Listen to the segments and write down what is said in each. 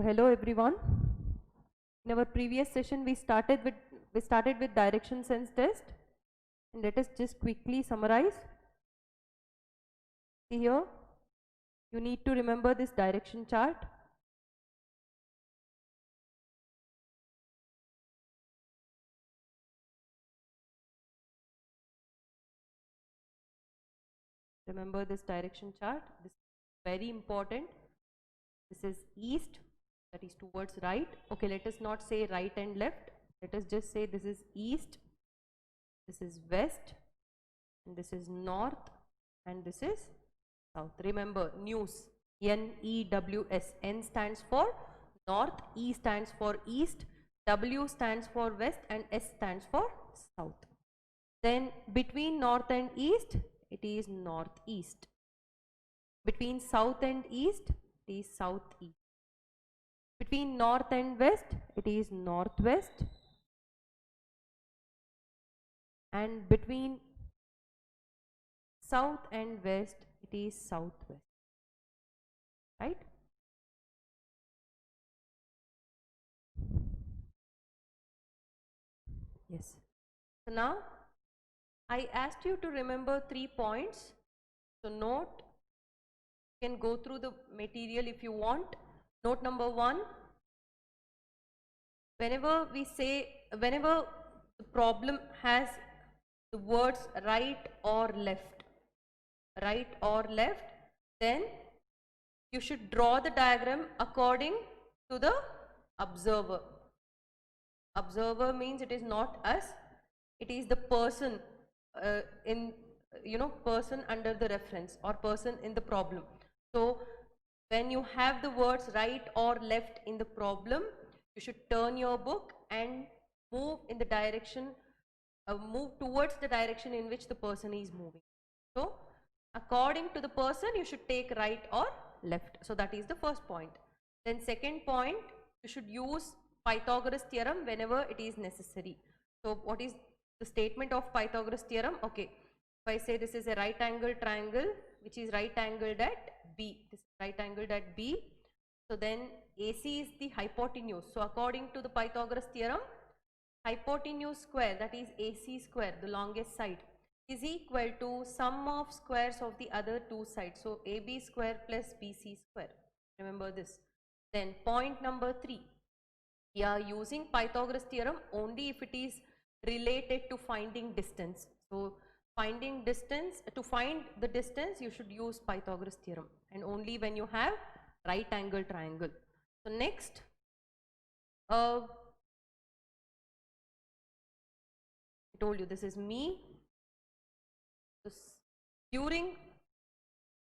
So hello everyone. In our previous session we started with direction sense test, and let us just quickly summarize. See here, you need to remember this direction chart. Remember this direction chart. This is very important. This is east, that is towards right. Okay, let us not say right and left. Let us just say this is east, this is west, and this is north, and this is south. Remember, news, N-E-W-S. N stands for north, E stands for east, W stands for west, and S stands for south. Then between north and east, it is northeast. Between south and east, it is southeast. Between north and west, it is northwest. And between south and west, it is southwest. Right? Yes. So now I asked you to remember 3 points. So note, you can go through the material if you want. Note number 1, whenever the problem has the words right or left, then you should draw the diagram according to the observer. Observer means it is not us, it is the person person under the reference or person in the problem. So when you have the words right or left in the problem, you should turn your book and move in the direction, move towards the direction in which the person is moving. So according to the person, you should take right or left. So that is the first point. Then second point, you should use Pythagoras theorem whenever it is necessary. So what is the statement of Pythagoras theorem? Okay, if I say this is a right angle triangle which is right angled at B, this is right angled at B, so then AC is the hypotenuse. So according to the Pythagoras theorem, hypotenuse square, that is AC square, the longest side, is equal to sum of squares of the other two sides. So AB square plus BC square. Remember this. Then point number 3, we are using Pythagoras theorem only if it is related to finding distance. So finding distance, to find the distance you should use Pythagoras theorem, and only when you have right angle triangle. So next, I told you this is me. During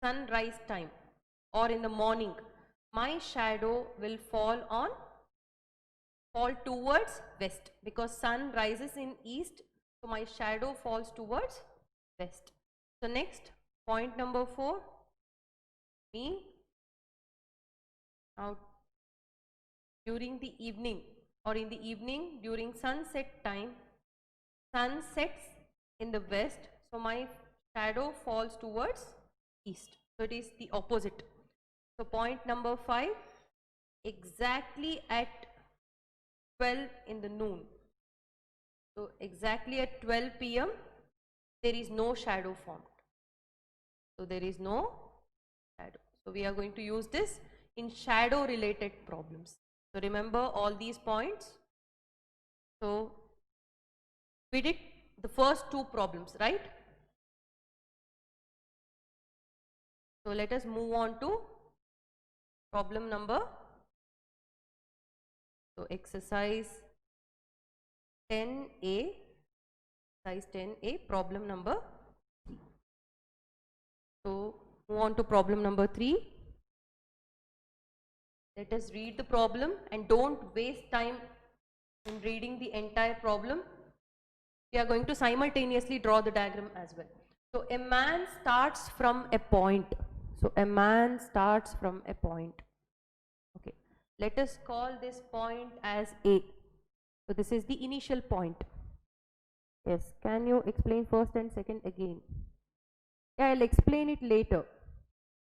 sunrise time or in the morning, my shadow will fall towards west, because sun rises in east, so my shadow falls towards west. So next, point number 4, me. Now during the evening or in the evening during sunset time, sun sets in the west, so my shadow falls towards east, so it is the opposite. So point number 5, exactly at 12 in the noon, so exactly at 12 p.m. there is no shadow formed, so there is no shadow. So we are going to use this in shadow related problems. So remember all these points. So we did the first 2 problems, right? So let us move on to problem number, so exercise 10A, problem number 3. So move on to problem number 3. Let us read the problem and don't waste time in reading the entire problem. We are going to simultaneously draw the diagram as well. So a man starts from a point. So a man starts from a point. Okay, let us call this point as A. So this is the initial point. Yes, can you explain first and second again? Yeah, I'll explain it later.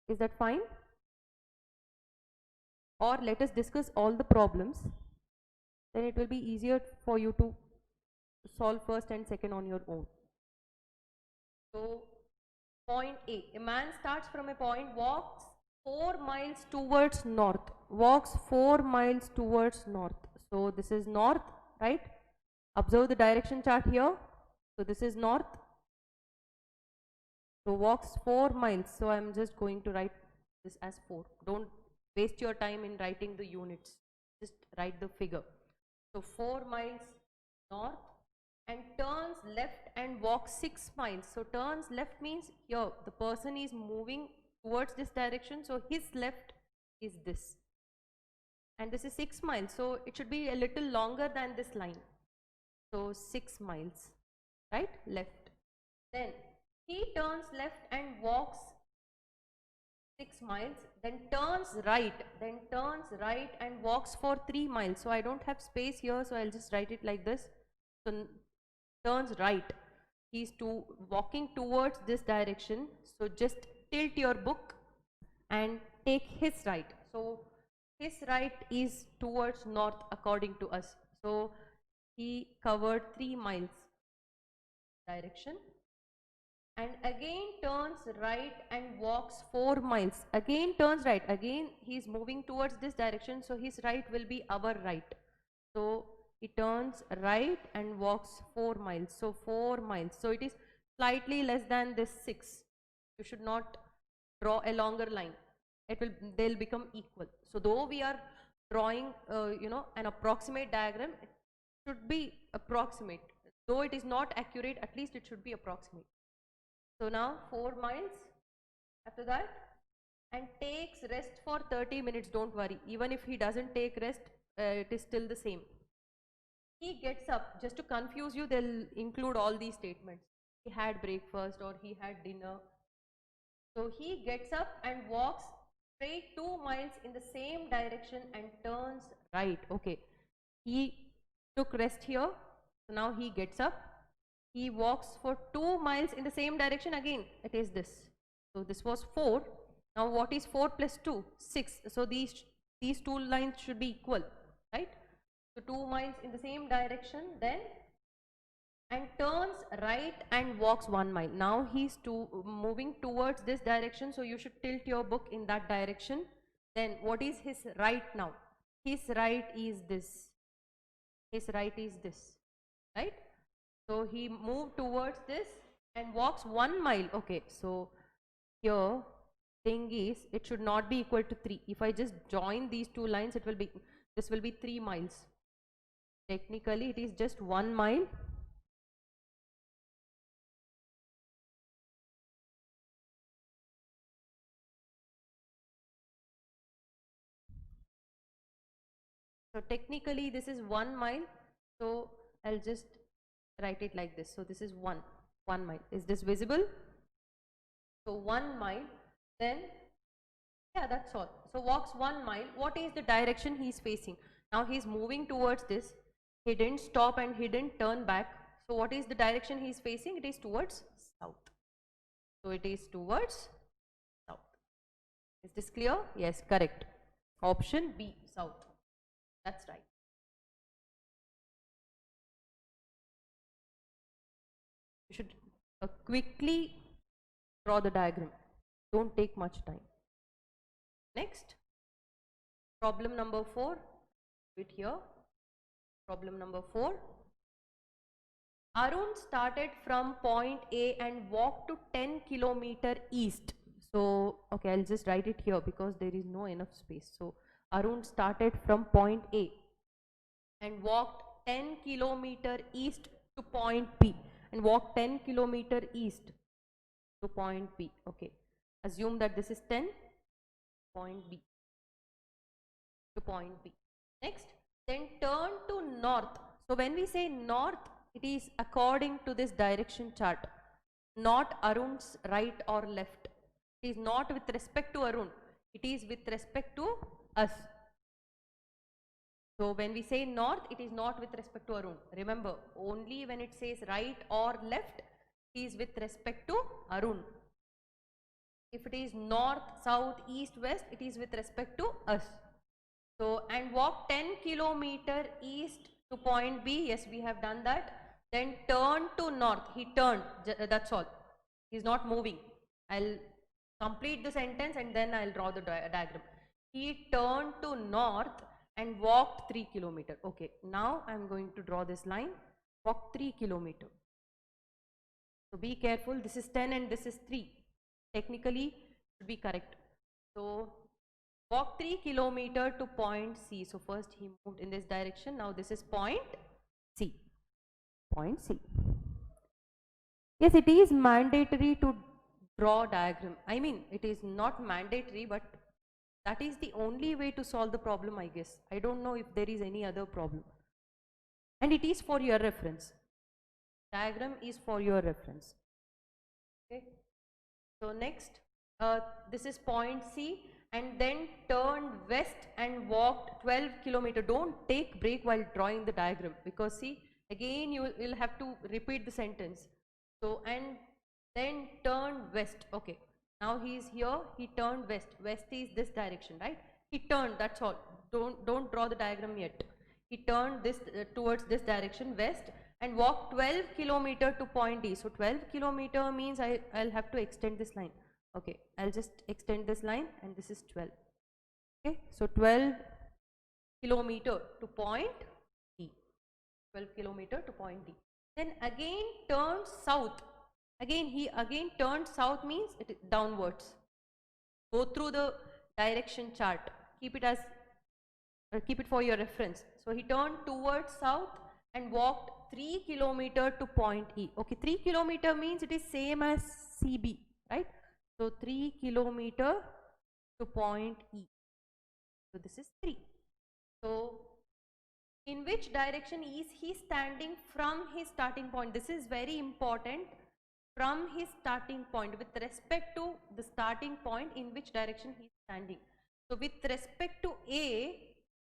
Is that fine? or let us discuss all the problems, then it will be easier for you to solve first and second on your own. So point A man starts from a point, walks 4 miles towards north, walks 4 miles towards north. So this is north, right? Observe the direction chart here. So this is north. So walks 4 miles. So I am just going to write this as 4. Don't waste your time in writing the units. Just write the figure. So 4 miles north, and turns left and walks 6 miles. So turns left means here the person is moving towards this direction. So his left is this. And this is 6 miles. So it should be a little longer than this line. So 6 miles, right? Left. Then he turns left and walks 6 miles, then turns right and walks for 3 miles. So I don't have space here, so I'll just write it like this. So turns right, he's walking towards this direction. So just tilt your book and take his right. So his right is towards north according to us. So he covered 3 miles direction, and again turns right and walks 4 miles. Again turns right, again he is moving towards this direction, so his right will be our right. So he turns right and walks 4 miles. So 4 miles. So it is slightly less than this 6. You should not draw a longer line. They'll become equal. So though we are drawing, an approximate diagram, it should be approximate. Though it is not accurate, at least it should be approximate. So now 4 miles after that, and takes rest for 30 minutes. Don't worry, even if he doesn't take rest, it is still the same. He gets up. Just to confuse you, they'll include all these statements. He had breakfast or he had dinner. So he gets up and walks straight 2 miles in the same direction and turns right. Okay, he took rest here. So now he gets up. He walks for 2 miles in the same direction. Again, it is this. So this was 4. Now what is 4 plus 2? 6. So these two lines should be equal, right? So 2 miles in the same direction, then, and turns right and walks 1 mile. Now he's moving towards this direction, so you should tilt your book in that direction. Then what is his right now? His right is this. His right is this, right? So he moved towards this and walks 1 mile. Okay, so here thing is, it should not be equal to 3. If I just join these two lines, this will be 3 miles. Technically it is just 1 mile. So technically this is 1 mile. So I'll just write it like this. So this is 1 mile. Is this visible? So 1 mile, then, yeah, that's all. So walks 1 mile. What is the direction he is facing? Now he is moving towards this. He didn't stop and he didn't turn back. So what is the direction he is facing? It is towards south. So it is towards south. Is this clear? Yes, correct. Option B, south. That's right. You should quickly draw the diagram. Don't take much time. Next, problem number 4. Wait here. Problem number 4. Arun started from point A and walked to 10 kilometer east. So, okay, I'll just write it here because there is no enough space. So, Arun started from point A and walked 10 kilometer east to point B, and walked 10 kilometer east to point B. Okay, assume that this is 10, point B to point B. Next, then turn to north. So when we say north, it is according to this direction chart, not Arun's right or left. It is not with respect to Arun, it is with respect to us. So when we say north, it is not with respect to Arun. Remember, only when it says right or left, it is with respect to Arun. If it is north, south, east, west, it is with respect to us. So, and walk 10 kilometer east to point B. Yes, we have done that. Then turn to north. He turned. That's all. He's not moving. I'll complete the sentence and then I'll draw the diagram. He turned to north and walked 3 kilometer. Okay, now I'm going to draw this line. Walk 3 kilometer. So be careful. This is 10 and this is 3. Technically, should be correct. So walk 3 kilometer to point C. So first he moved in this direction. Now this is point C. Point C. Yes, it is mandatory to draw diagram. I mean, it is not mandatory, but that is the only way to solve the problem, I guess. I don't know if there is any other problem. And it is for your reference. Diagram is for your reference. Okay. So next, this is point C, and then turned west and walked 12 kilometer. Don't take break while drawing the diagram, because see, again you will have to repeat the sentence. So, and then turned west. Okay, now he is here, he turned west. West is this direction, right? He turned, that's all. Don't draw the diagram yet. He turned this towards this direction, west, and walked 12 kilometer to point D. So 12 kilometer means I'll have to extend this line. Okay, I'll just extend this line, and this is 12. Okay, so 12 kilometer to point D. 12 kilometer to point D. Then again turn south. Again he turned south means it is downwards. Go through the direction chart. Keep it for your reference. So he turned towards south and walked 3 kilometer to point E. Okay, 3 kilometer means it is same as CB, right? So 3 kilometer to point E. So this is 3. So in which direction is he standing from his starting point? This is very important. From his starting point, with respect to the starting point, in which direction he is standing. So with respect to A,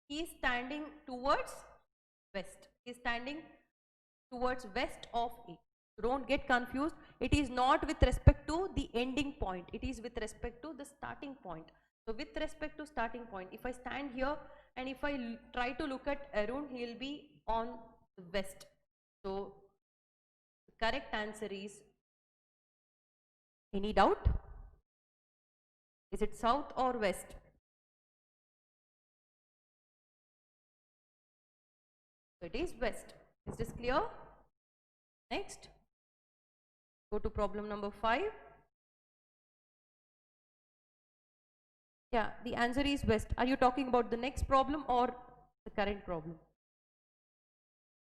he is standing towards west. He is standing towards west of A. So don't get confused. It is not with respect to the ending point. It is with respect to the starting point. So with respect to starting point, if I stand here and if I try to look at Arun, he will be on the west. So the correct answer is, any doubt? Is it south or west? So it is west. Is this clear? Next, go to problem number 5. Yeah, the answer is west. Are you talking about the next problem or the current problem?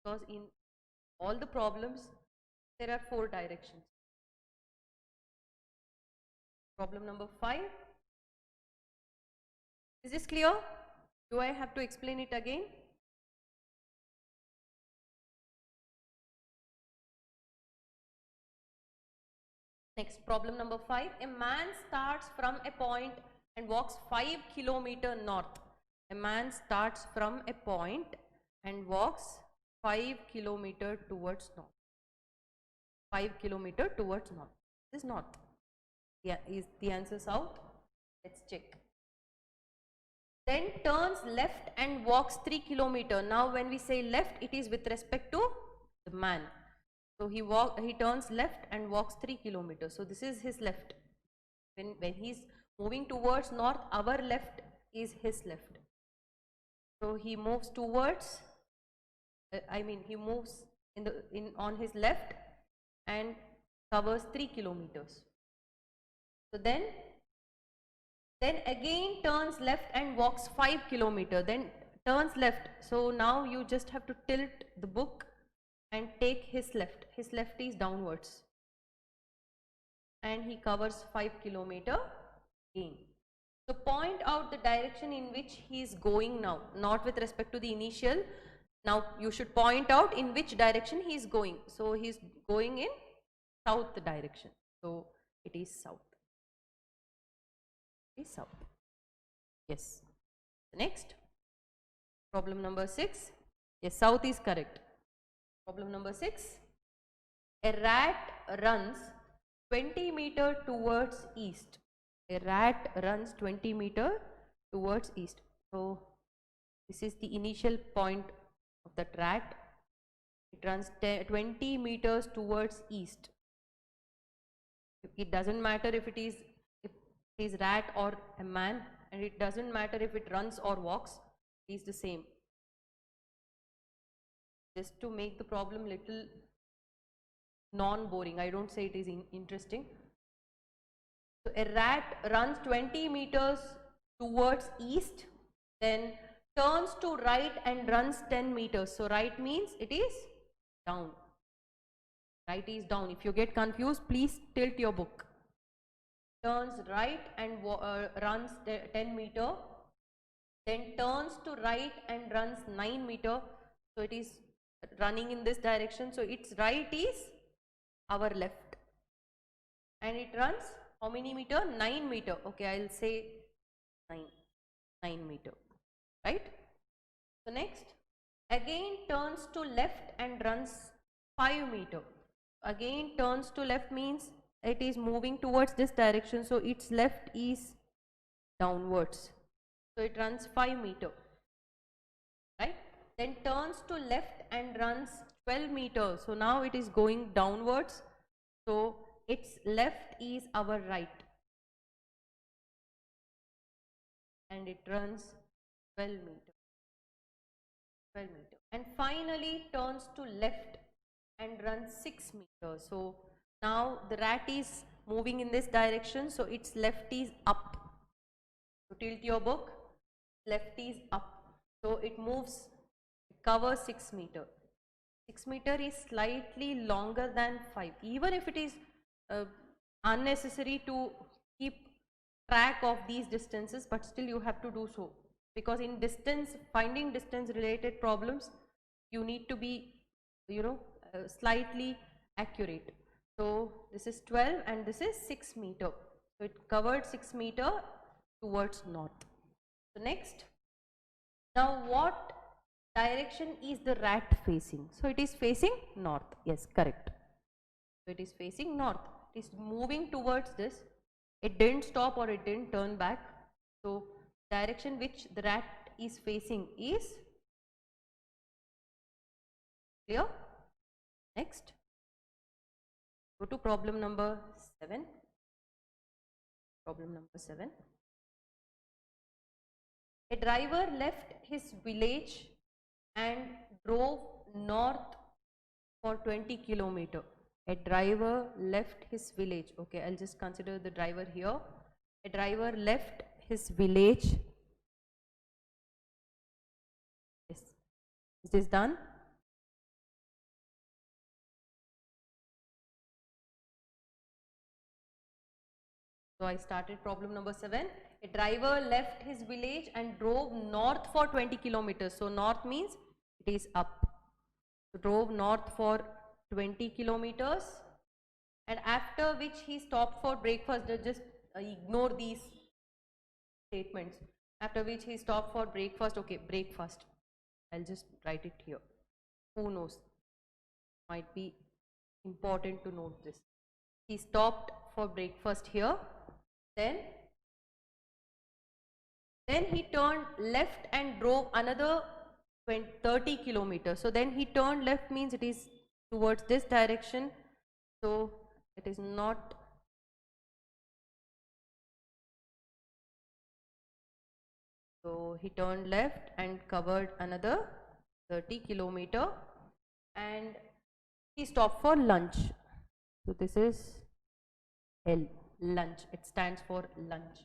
Because in all the problems, there are 4 directions. Problem number 5. Is this clear? Do I have to explain it again? Next, problem number 5. A man starts from a point and walks 5 kilometer north. A man starts from a point and walks 5 kilometer towards north. 5 kilometer towards north. This is north. Yeah, is the answer south? Let's check. Then turns left and walks 3 kilometer. Now when we say left, it is with respect to the man. So he turns left and walks 3 kilometers. So this is his left. When he's moving towards north, our left is his left. So he moves towards, he moves on his left and covers 3 kilometers. So then again turns left and walks 5 kilometers. Then turns left. So now you just have to tilt the book and take his left. His left is downwards. And he covers 5 kilometers again. So point out the direction in which he is going now, not with respect to the initial. Now you should point out in which direction he is going. So he is going in south direction. So it is south. It is south. Yes. Next, problem number 6. Yes, south is correct. Problem number 6. A rat runs 20 meter towards east. A rat runs 20 meter towards east. So This is the initial point of the rat. It runs 20 meters towards east. It doesn't matter if it is rat or a man, and it doesn't matter if it runs or walks, it is the same. Just to make the problem little non-boring, I don't say it is interesting. So a rat runs 20 meters towards east, then turns to right and runs 10 meters. So right means it is down. Right is down. If you get confused, please tilt your book. Turns right and runs 10 meter, then turns to right and runs 9 meter. So it is running in this direction. So its right is our left, and it runs how many meter? 9 meter. Okay, I'll say 9 meter, right? So next, again turns to left and runs 5 meter. Again turns to left means it is moving towards this direction, so its left is downwards, so it runs 5 meter, right? Then turns to left and runs 12 meters, so now it is going downwards, so its left is our right, and it runs 12 meter, and finally turns to left and runs 6 meters. So now the rat is moving in this direction, so its left is up. So tilt your book, left is up, so it moves, it covers 6 meter. 6 meter is slightly longer than 5, even if it is unnecessary to keep track of these distances, but still you have to do so, because in finding distance related problems, you need to be, slightly accurate. So this is 12 and this is 6 meter. So it covered 6 meter towards north. So next, now what direction is the rat facing? So it is facing north. Yes, correct. So it is facing north. It is moving towards this. It didn't stop or it didn't turn back. So direction which the rat is facing is clear. Next, go to problem number 7. Problem number 7. A driver left his village and drove north for 20 kilometers. A driver left his village. Okay, I'll just consider the driver here. A driver left his village. Yes. Is this done? So I started problem number 7. A driver left his village and drove north for 20 kilometers. So north means it is up. So drove north for 20 kilometers, and after which he stopped for breakfast. Just ignore these statements. After which he stopped for breakfast. Okay, breakfast. I'll just write it here. Who knows? Might be important to note this. He stopped for breakfast here. Then he turned left and drove another 30 kilometers. So then he turned left means it is towards this direction. So it is not. So he turned left and covered another 30 kilometers, and he stopped for lunch. So this is L, lunch. It stands for lunch.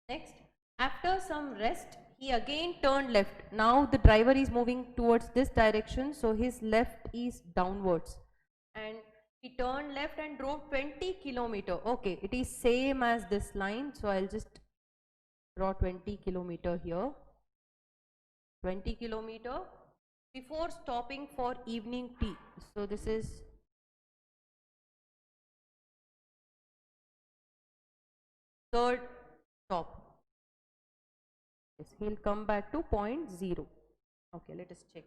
Next, after some rest, he again turned left. Now the driver is moving towards this direction, so his left is downwards, and he turned left and drove 20 kilometers. Okay, it is same as this line, so I'll just draw 20 kilometers here. 20 kilometers before stopping for evening tea. So this is third stop. Yes, he'll come back to point 0. Okay, let us check.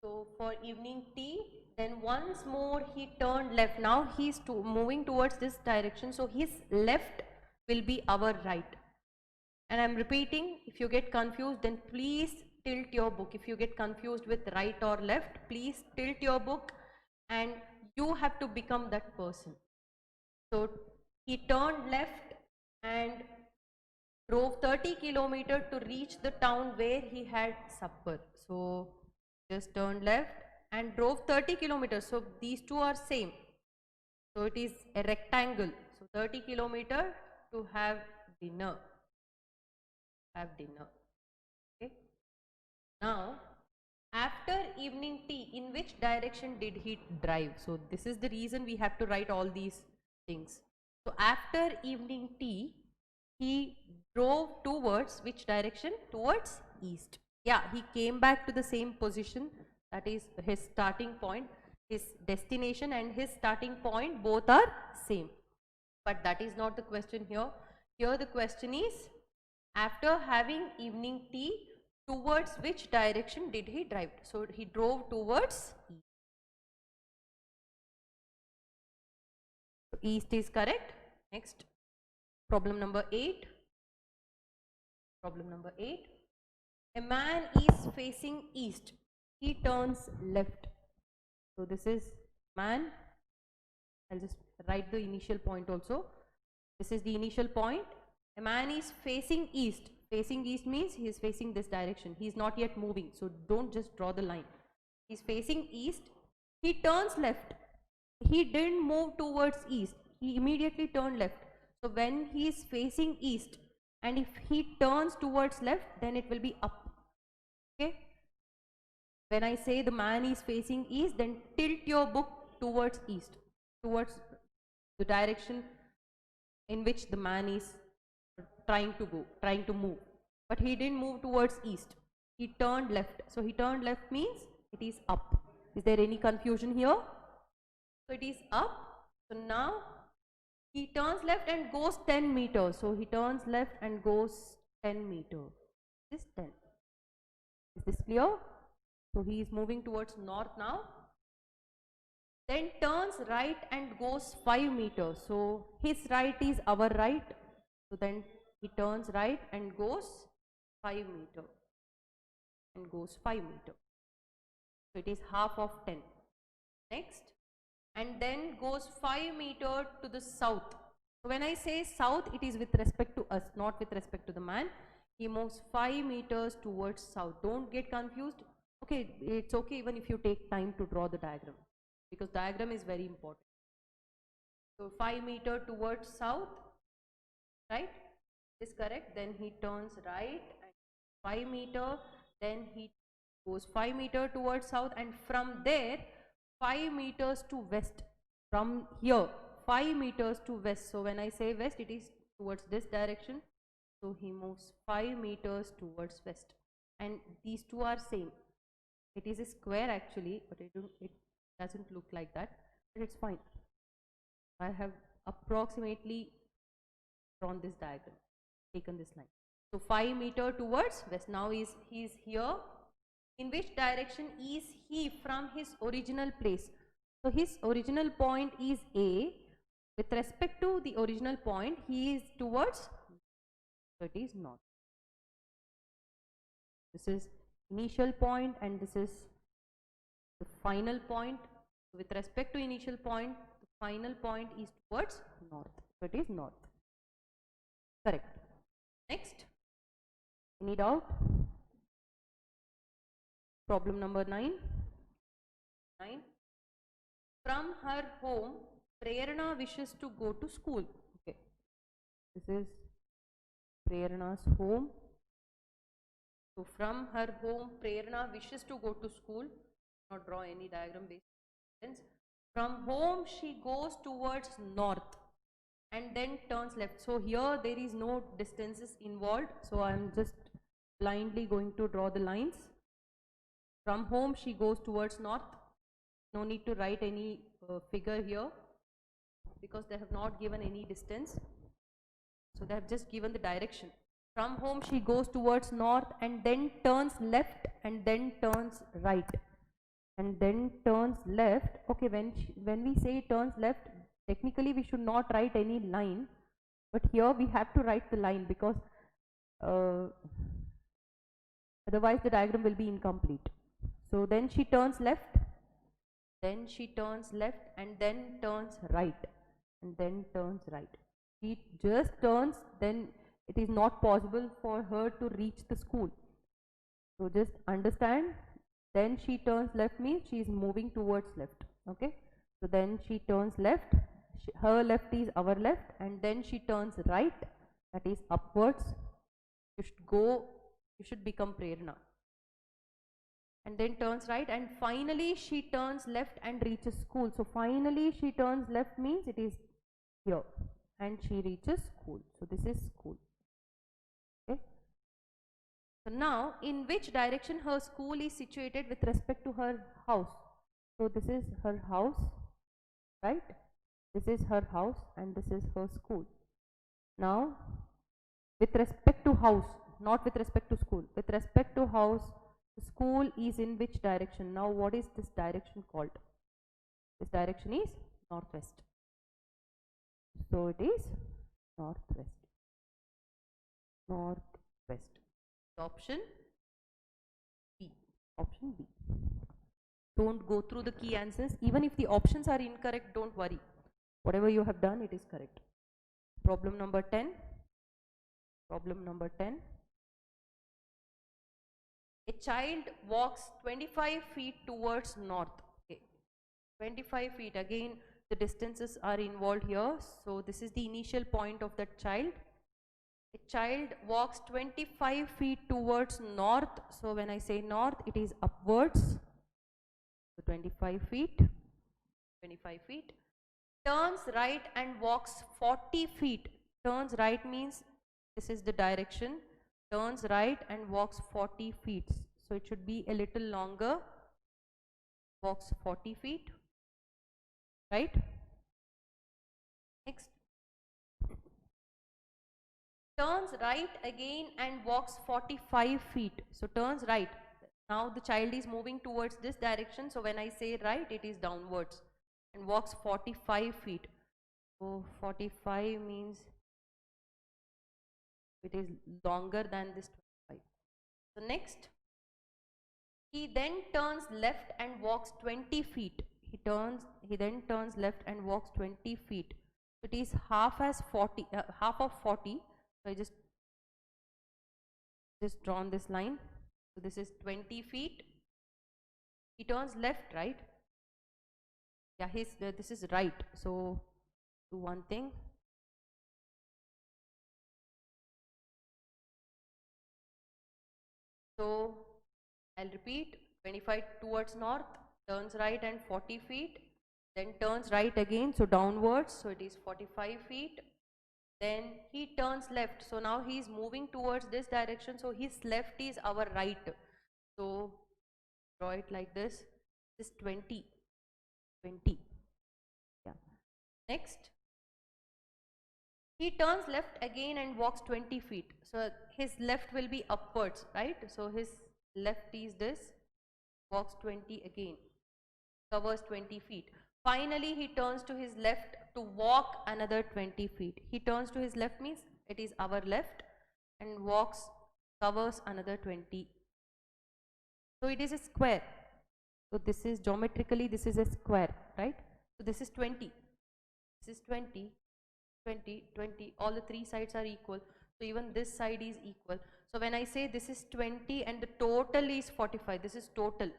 So for evening tea, then once more he turned left. Now he's moving towards this direction, so his left will be our right. And I'm repeating, if you get confused, then please tilt your book. If you get confused with right or left, please tilt your book and you have to become that person. So he turned left and drove 30 kilometers to reach the town where he had supper. So just turned left and drove 30 kilometers. So these two are same. So it is a rectangle. So 30 kilometers to have dinner. Okay. Now, after evening tea, in which direction did he drive? So this is the reason we have to write all these things. So after evening tea, he drove towards which direction? Towards east. Yeah, he came back to the same position, that is his starting point. His destination and his starting point both are same. But that is not the question here. Here the question is, after having evening tea, towards which direction did he drive? So he drove towards east. So east is correct. Next, problem number 8. Problem number 8. A man is facing east. He turns left. So this is man. I'll just write the initial point also. This is the initial point. A man is facing east. Facing east means he is facing this direction. He is not yet moving. So don't just draw the line. He is facing east. He turns left. He didn't move towards east. He immediately turned left. So when he is facing east and if he turns towards left, then it will be up. Okay. When I say the man is facing east, then tilt your book towards east, towards the direction in which the man is trying to go, trying to move. But he didn't move towards east. He turned left. So he turned left means it is up. Is there any confusion here? So it is up. So now he turns left and goes 10 meters. So he turns left and goes 10 meters. This 10. Is this clear? So he is moving towards north now. Then turns right and goes 5 meters. So his right is our right. So then he turns right and goes 5 meters. And goes 5 meters. So it is half of 10. Next. And then goes 5 meters to the south. So when I say south, it is with respect to us, not with respect to the man. He moves 5 meters towards south. Don't get confused. Okay, it's okay even if you take time to draw the diagram, because diagram is very important. So 5 meters towards south, right? Is correct. Then he turns right and 5 meters. Then he goes 5 meters towards south, and from there 5 meters to west. From here 5 meters to west. So when I say west, it is towards this direction. So he moves 5 meters towards west, and these two are same. It is a square actually, but it doesn't look like that, but it's fine. I have approximately drawn this diagram, taken this line. So 5 meters towards west. Now he is here. In which direction is he from his original place? So his original point is A. With respect to the original point, he is towards, so it is north. This is initial point and this is the final point. With respect to initial point, the final point is towards north. So it is north. Correct. Next. Any doubt? Problem number 9. From her home, Prerna wishes to go to school. Okay. This is Prerna's home. So from her home, Prerna wishes to go to school. Not draw any diagram based sense. From home, she goes towards north and then turns left. So here there is no distances involved. So I am just blindly going to draw the lines. From home, she goes towards north. No need to write any figure here because they have not given any distance. So they have just given the direction. From home she goes towards north and then turns left and then turns right and then turns left. Okay, when we say turns left, technically we should not write any line, but here we have to write the line because otherwise the diagram will be incomplete. So then she turns left, then she turns left, and then turns right, and then turns right. She just turns, then it is not possible for her to reach the school. So just understand, then she turns left means she is moving towards left. Okay, so then she turns left, her left is our left, and then she turns right, that is upwards. You should go, you should become Prerna. And then turns right, and finally she turns left and reaches school. So finally she turns left means it is here, and she reaches school. So this is school. Okay. So now, in which direction her school is situated with respect to her house? So this is her house, right? This is her house, and this is her school. Now, with respect to house, not with respect to school, with respect to house, the school is in which direction? Now, what is this direction called? This direction is northwest. So it is northwest. Northwest. Option B. Option B. Don't go through the key answers. Even if the options are incorrect, don't worry. Whatever you have done, it is correct. Problem number 10. Problem number 10. A child walks 25 feet towards north. Okay. 25 feet. Again, the distances are involved here. So this is the initial point of that child. A child walks 25 feet towards north. So when I say north, it is upwards. So 25 feet. 25 feet. Turns right and walks 40 feet. Turns right means this is the direction. Turns right and walks 40 feet. So it should be a little longer. Walks 40 feet. Right? Next. Turns right again and walks 45 feet. So turns right. Now the child is moving towards this direction. So when I say right, it is downwards. And walks 45 feet. So 45 means it is longer than this 25. So next, he then turns left and walks 20 feet. He then turns left and walks 20 feet. It is half as 40, half of 40. So I just drawn this line. So this is 20 feet. He turns left, right? Yeah, this is right. So do one thing. So I'll repeat, 25 towards north, turns right and 40 feet, then turns right again, so downwards, so it is 45 feet. Then he turns left, so now he is moving towards this direction, so his left is our right. So draw it like this. This is 20. Yeah. Next, he turns left again and walks 20 feet. So his left will be upwards, right? So his left is this, walks 20 again, covers 20 feet. Finally, he turns to his left to walk another 20 feet. He turns to his left means it is our left, and walks, covers another 20. So it is a square. So this is geometrically, this is a square, right? So this is 20. This is 20, 20, 20. All the three sides are equal. So even this side is equal. So when I say this is 20 and the total is 45, this is total.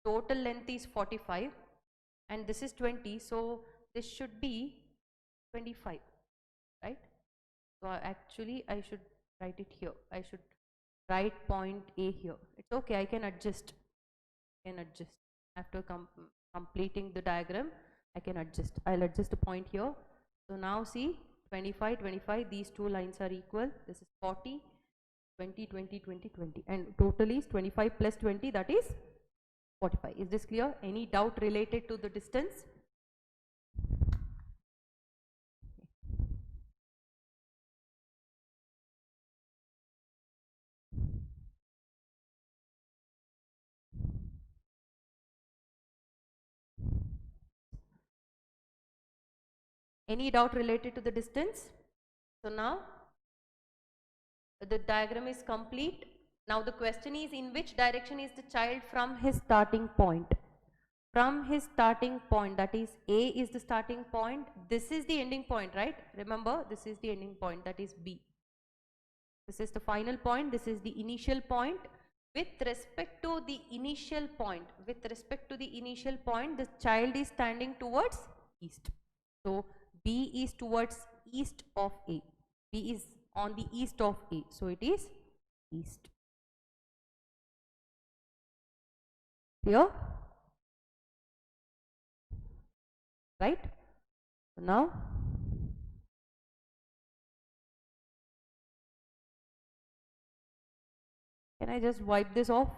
Total length is 45 and this is 20. So this should be 25, right? So actually I should write it here. I should write point A here. It's okay. I can adjust. After completing the diagram, I can adjust. I'll adjust a point here. So now see, 25, 25, these two lines are equal. This is 40, 20, 20, 20, 20. And total is 25 plus 20, that is 45. Is this clear? Any doubt related to the distance? Any doubt related to the distance? So now the diagram is complete. Now the question is, in which direction is the child from his starting point? From his starting point, that is A is the starting point, this is the ending point, right? Remember, this is the ending point, that is B. This is the final point, this is the initial point. With respect to the initial point, the child is standing towards east. So B is towards east of A. B is on the east of A, so it is east. Clear? Right? So now can I just wipe this off?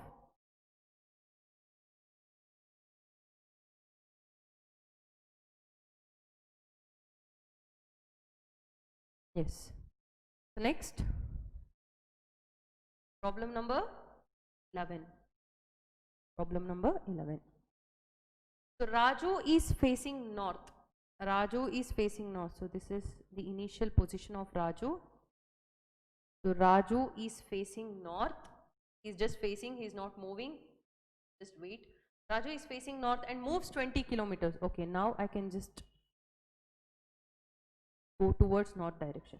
Yes. So next, problem number 11. Problem number 11. So Raju is facing north. Raju is facing north. So this is the initial position of Raju. So Raju is facing north. He's just facing, he's not moving. Just wait. Raju is facing north and moves 20 kilometers. Okay, now I can just go towards north direction.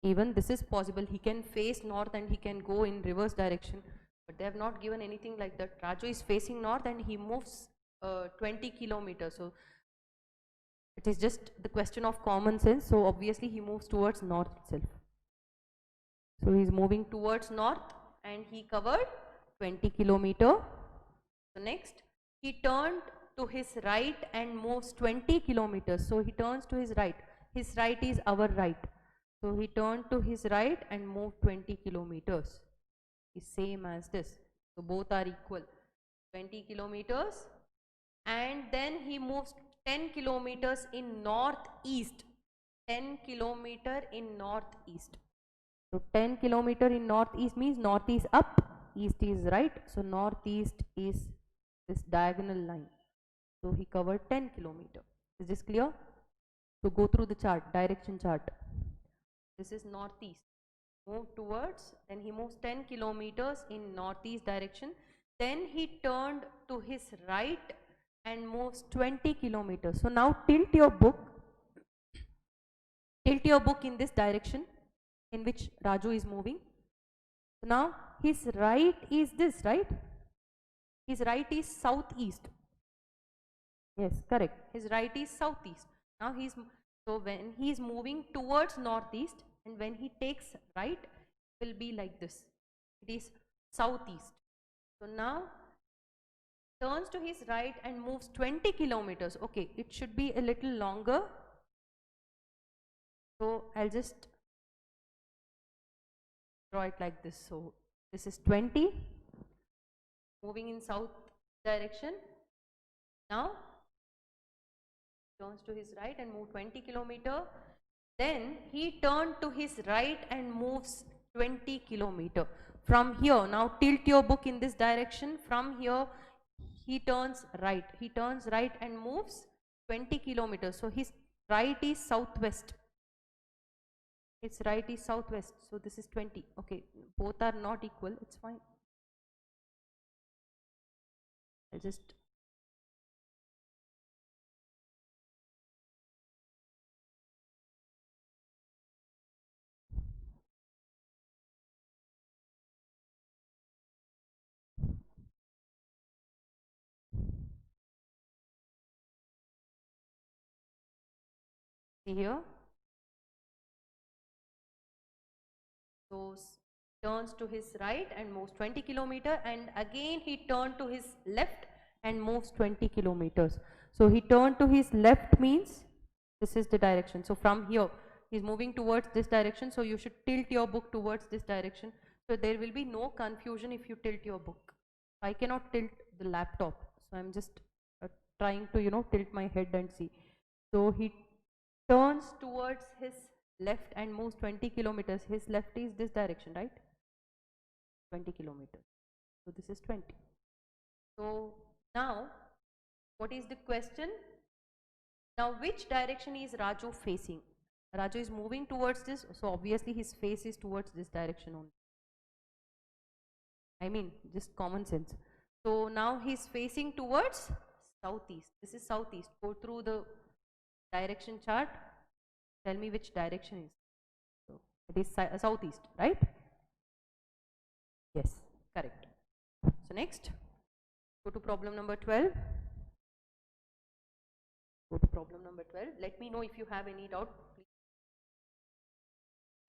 Even this is possible. He can face north and he can go in reverse direction. But they have not given anything like that. Raju is facing north and he moves 20 kilometers. So it is just the question of common sense. So obviously he moves towards north itself. So he is moving towards north and he covered 20 kilometer. So next, he turned to his right and moves 20 kilometers. So he turns to his right. His right is our right. So he turned to his right and moved 20 kilometers. Is same as this. So both are equal. 20 kilometers. And then he moves 10 kilometers in northeast. 10 kilometer in northeast. So 10 kilometer in northeast means north is up, east is right. So northeast is this diagonal line. So he covered 10 kilometer. Is this clear? So go through the chart, direction chart. This is northeast. Move towards, then he moves 10 kilometers in northeast direction. Then he turned to his right and moves 20 kilometers. So now tilt your book in this direction in which Raju is moving. So now his right is this, right? His right is southeast. Yes, correct. His right is southeast. Now so when he is moving towards northeast and when he takes right, it will be like this. It is southeast. So now turns to his right and moves 20 kilometers. Okay, it should be a little longer. So I'll just draw it like this. So this is 20, moving in south direction. Now turns to his right and move 20 kilometer. Then he turned to his right and moves 20 kilometer. From here, now tilt your book in this direction. From here, he turns right. He turns right and moves 20 kilometers. So his right is southwest. His right is southwest. So this is 20. Okay, both are not equal. It's fine. I'll just see here. So turns to his right and moves 20 kilometer, and again he turned to his left and moves 20 kilometers. So he turned to his left means this is the direction. So from here he is moving towards this direction. So you should tilt your book towards this direction. So there will be no confusion if you tilt your book. I cannot tilt the laptop. So I'm just trying to tilt my head and see. So he turns towards his left and moves 20 kilometers. His left is this direction, right? 20 kilometers. So this is 20. So now what is the question? Now which direction is Raju facing? Raju is moving towards this, so obviously his face is towards this direction only. I mean, just common sense. So now he's facing towards southeast. This is southeast. Go through the direction chart. Tell me which direction is. So it is southeast, right? Yes, correct. So next, go to problem number 12. Go to problem number 12. Let me know if you have any doubt. Please.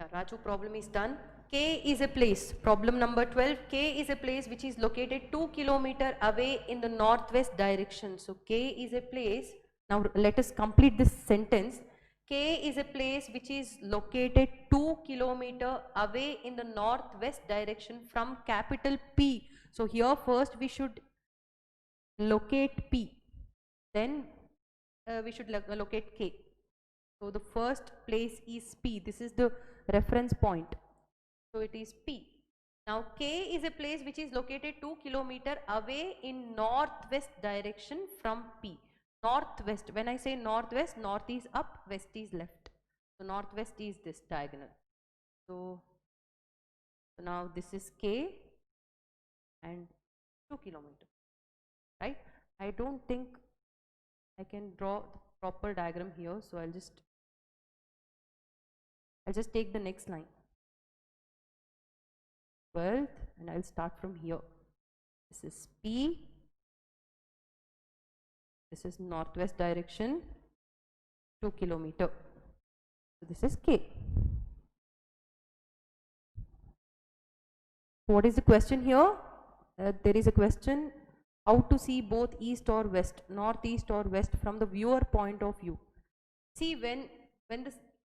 Yeah, Raju, problem is done. K is a place. Problem number 12. K is a place which is located 2 kilometers away in the northwest direction. So K is a place. Now let us complete this sentence. K is a place which is located 2 kilometers away in the northwest direction from capital P. So here first we should locate P. Then we should locate K. So the first place is P. This is the reference point. So it is P. Now K is a place which is located 2 kilometers away in northwest direction from P. Northwest. When I say northwest, north is up, west is left. So northwest is this diagonal. So now this is K and 2 kilometers. Right? I don't think I can draw the proper diagram here. So I'll just take the next line. 12th, and I'll start from here. This is P. This is northwest direction, 2 kilometers. So this is K. What is the question here? There is a question how to see both east or west, northeast or west from the viewer point of view. See,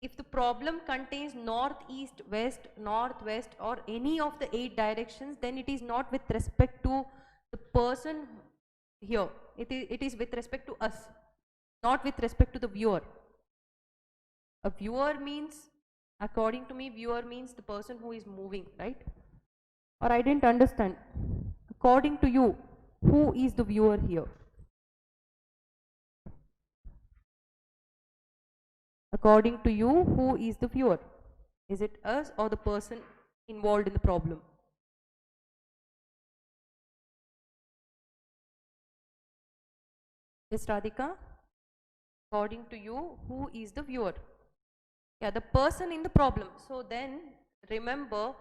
if the problem contains north, east, west, northwest or any of the 8 directions, then it is not with respect to the person here. It is with respect to us, not with respect to the viewer. A viewer means, according to me, viewer means the person who is moving, right? Or I didn't understand. According to you, who is the viewer here? According to you, who is the viewer? Is it us or the person involved in the problem? Yes, Radhika? According to you, who is the viewer? Yeah, the person in the problem. So then remember,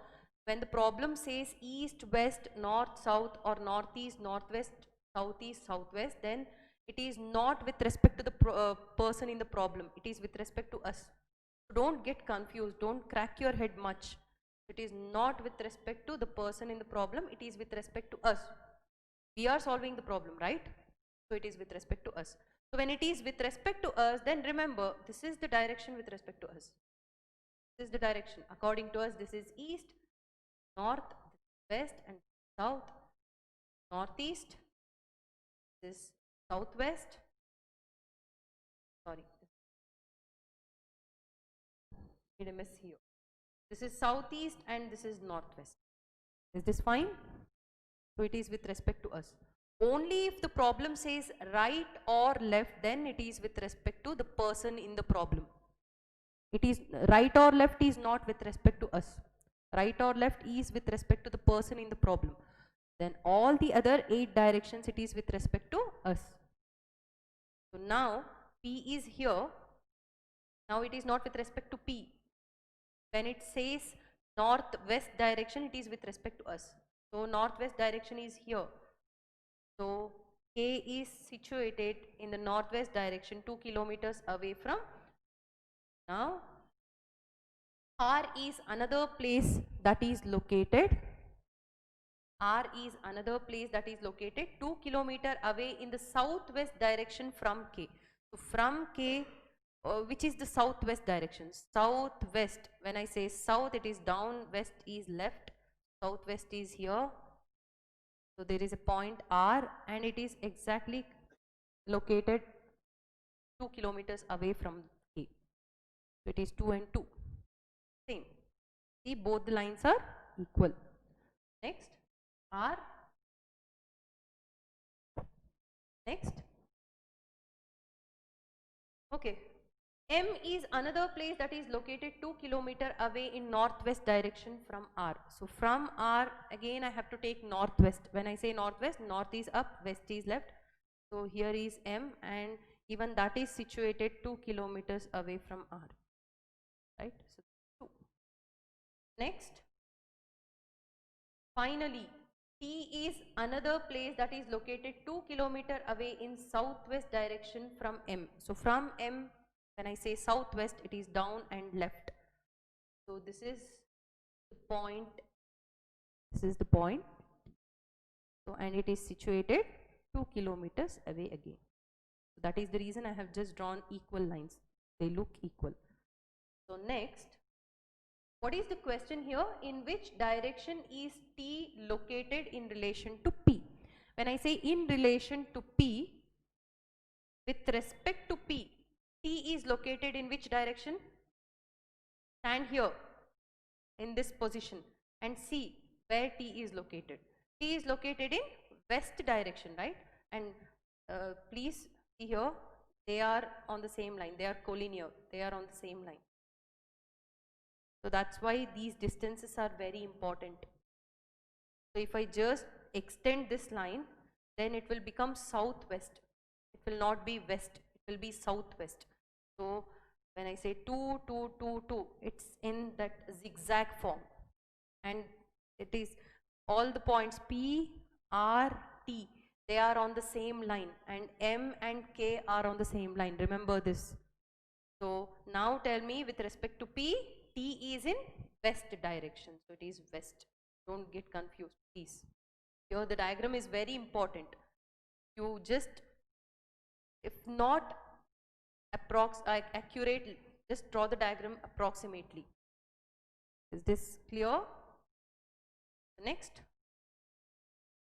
when the problem says east, west, north, south or northeast, northwest, southeast, southwest, then it is not with respect to the person in the problem. It is with respect to us. Don't get confused. Don't crack your head much. It is not with respect to the person in the problem. It is with respect to us. We are solving the problem, right? So it is with respect to us. So when it is with respect to us, then remember, this is the direction with respect to us. This is the direction. According to us, this is east, north, west and south, northeast, this is southwest, sorry, made a mess here. This is southeast and this is northwest. Is this fine? So it is with respect to us. Only if the problem says right or left, then it is with respect to the person in the problem. It is right or left is not with respect to us. Right or left is with respect to the person in the problem. Then all the other 8 directions, it is with respect to us. So now P is here. Now it is not with respect to P. When it says northwest direction, it is with respect to us. So northwest direction is here. So K is situated in the northwest direction 2 kilometers away from. Now R is another place that is located. R is another place that is located 2 kilometers away in the southwest direction from K. So from K, which is the southwest direction? Southwest. When I say south, it is down, west is left, southwest is here. So there is a point R and it is exactly located 2 kilometers away from K. So it is 2 and 2. Same. See, both the lines are equal. Next, R. Next. Okay. M is another place that is located 2 kilometer away in northwest direction from R. So from R, again I have to take northwest. When I say northwest, north is up, west is left. So here is M, and even that is situated 2 kilometers away from R. Right? So 2. Next, finally, T is another place that is located 2 kilometer away in southwest direction from M. So from M, when I say southwest, it is down and left. So this is the point. This is the point. So, and it is situated 2 kilometers away again. So that is the reason I have just drawn equal lines. They look equal. So next, what is the question here? In which direction is T located in relation to P? When I say in relation to P, with respect to P, T is located in which direction? Stand here in this position and see where T is located. T is located in west direction, right? And please see here, they are on the same line. They are collinear. They are on the same line. So that's why these distances are very important. So if I just extend this line, then it will become southwest. It will not be west. It will be southwest. So when I say 2, 2, 2, 2, it's in that zigzag form. And it is all the points P, R, T, they are on the same line, and M and K are on the same line. Remember this. So now tell me, with respect to P, T is in west direction. So it is west. Don't get confused, please. Here the diagram is very important. You just, if not accurately, just draw the diagram approximately. Is this clear? Next,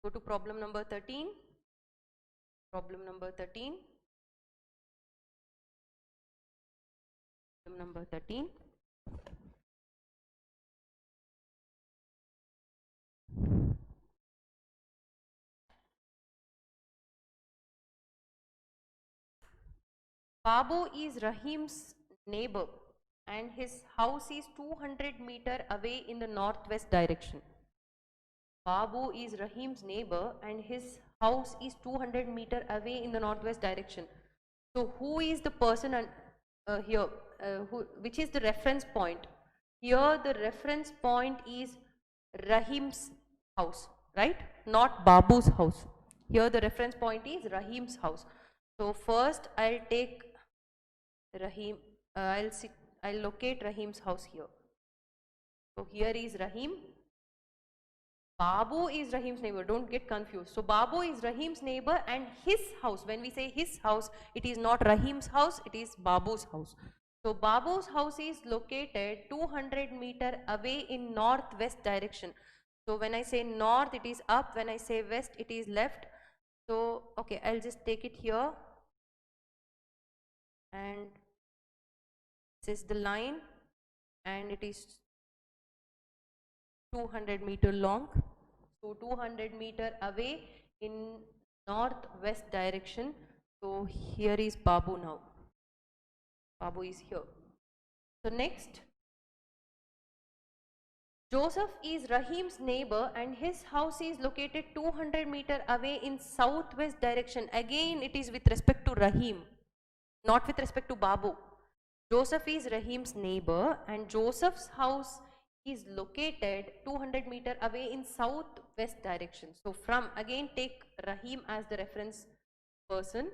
go to problem number 13. Problem number 13. Problem number 13. Babu is Rahim's neighbor and his house is 200 meter away in the northwest direction. Babu is Rahim's neighbor and his house is 200 meter away in the northwest direction. So who is the person here? Which is the reference point? Here the reference point is Rahim's house, right? Not Babu's house. Here the reference point is Rahim's house. So first I'll take Rahim, I'll locate Rahim's house here. So here is Rahim. Babu is Rahim's neighbor. Don't get confused. So Babu is Rahim's neighbor and his house. When we say his house, it is not Rahim's house, it is Babu's house. So Babu's house is located 200 meter away in northwest direction. So when I say north, it is up. When I say west, it is left. So okay, I'll just take it here. And this is the line, and it is 200 meter long. So 200 meter away in northwest direction. So here is Babu now. Babu is here. So next, Joseph is Rahim's neighbor and his house is located 200 meter away in southwest direction. Again, it is with respect to Rahim, not with respect to Babu. Joseph is Rahim's neighbor and Joseph's house is located 200 meter away in southwest direction. So from, again take Rahim as the reference person.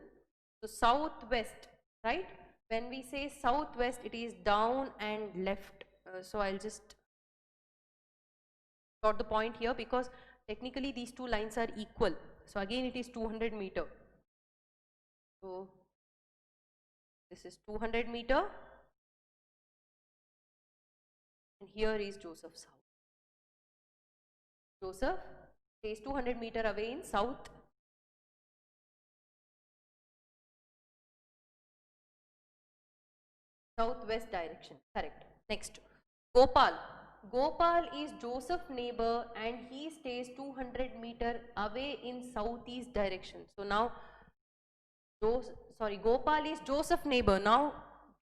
So southwest, right? When we say southwest, it is down and left. So I'll just plot the point here because technically these two lines are equal. So again it is 200 meter. So this is 200 meter. And here is Joseph's house. Joseph stays 200 meter away in southwest direction. Correct. Next, Gopal. Gopal is Joseph's neighbor and he stays 200 meter away in southeast direction. So now, Gopal is Joseph's neighbor. Now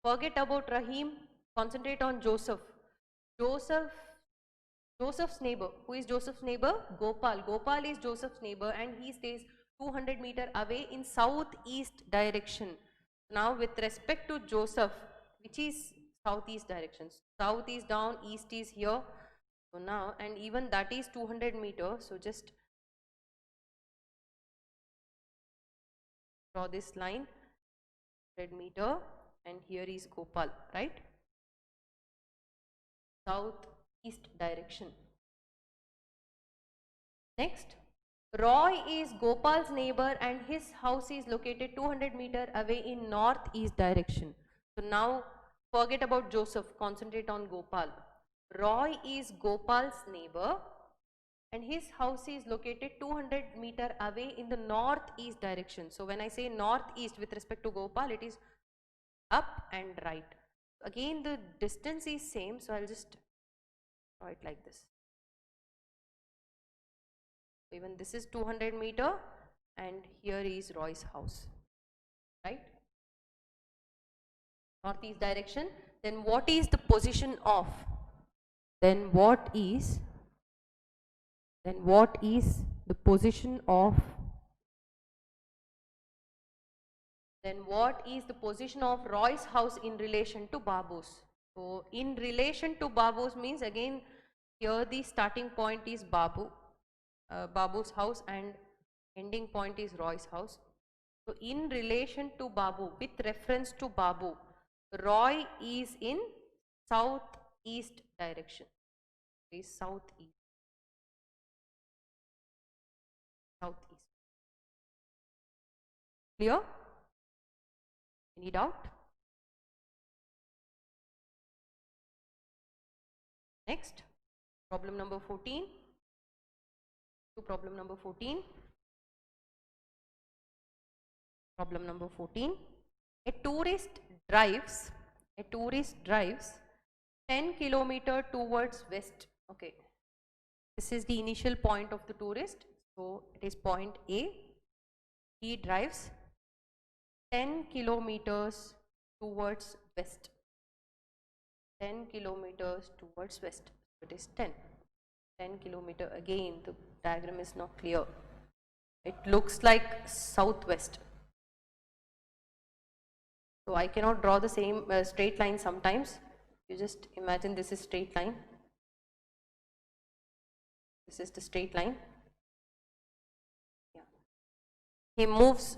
Forget about Rahim, concentrate on Joseph. Joseph's neighbor. Who is Joseph's neighbor? Gopal. Gopal is Joseph's neighbor and he stays 200 meters away in southeast direction. Now with respect to Joseph, which is southeast directions. South is down, east is here. So now, and even that is 200 meters. So just draw this line, 100 meter, and here is Gopal, right? Southeast direction. Next, Roy is Gopal's neighbor and his house is located 200 meters away in northeast direction. So now forget about Joseph, concentrate on Gopal. Roy is Gopal's neighbor and his house is located 200 meters away in the northeast direction. So when I say northeast with respect to Gopal, it is up and right. Again the distance is same, so I'll just draw it like this. Even this is 200 meters and here is Roy's house, right? Northeast direction. Then what is the position of? Then what is the position of? Then what is the position of Roy's house in relation to Babu's? So in relation to Babu's means, again here the starting point is Babu's house and ending point is Roy's house. So in relation to Babu, with reference to Babu, Roy is in southeast direction. Is southeast. Southeast. Clear? Any doubt? Next, problem number 14. To problem number 14. Problem number 14. A tourist drives 10 kilometers towards west. Okay, this is the initial point of the tourist. So it is point A. He drives 10 kilometers towards west. 10 kilometers towards west. So it is 10 kilometers. Again the diagram is not clear. It looks like southwest. So I cannot draw the same straight line sometimes. You just imagine this is straight line. This is the straight line. Yeah. He moves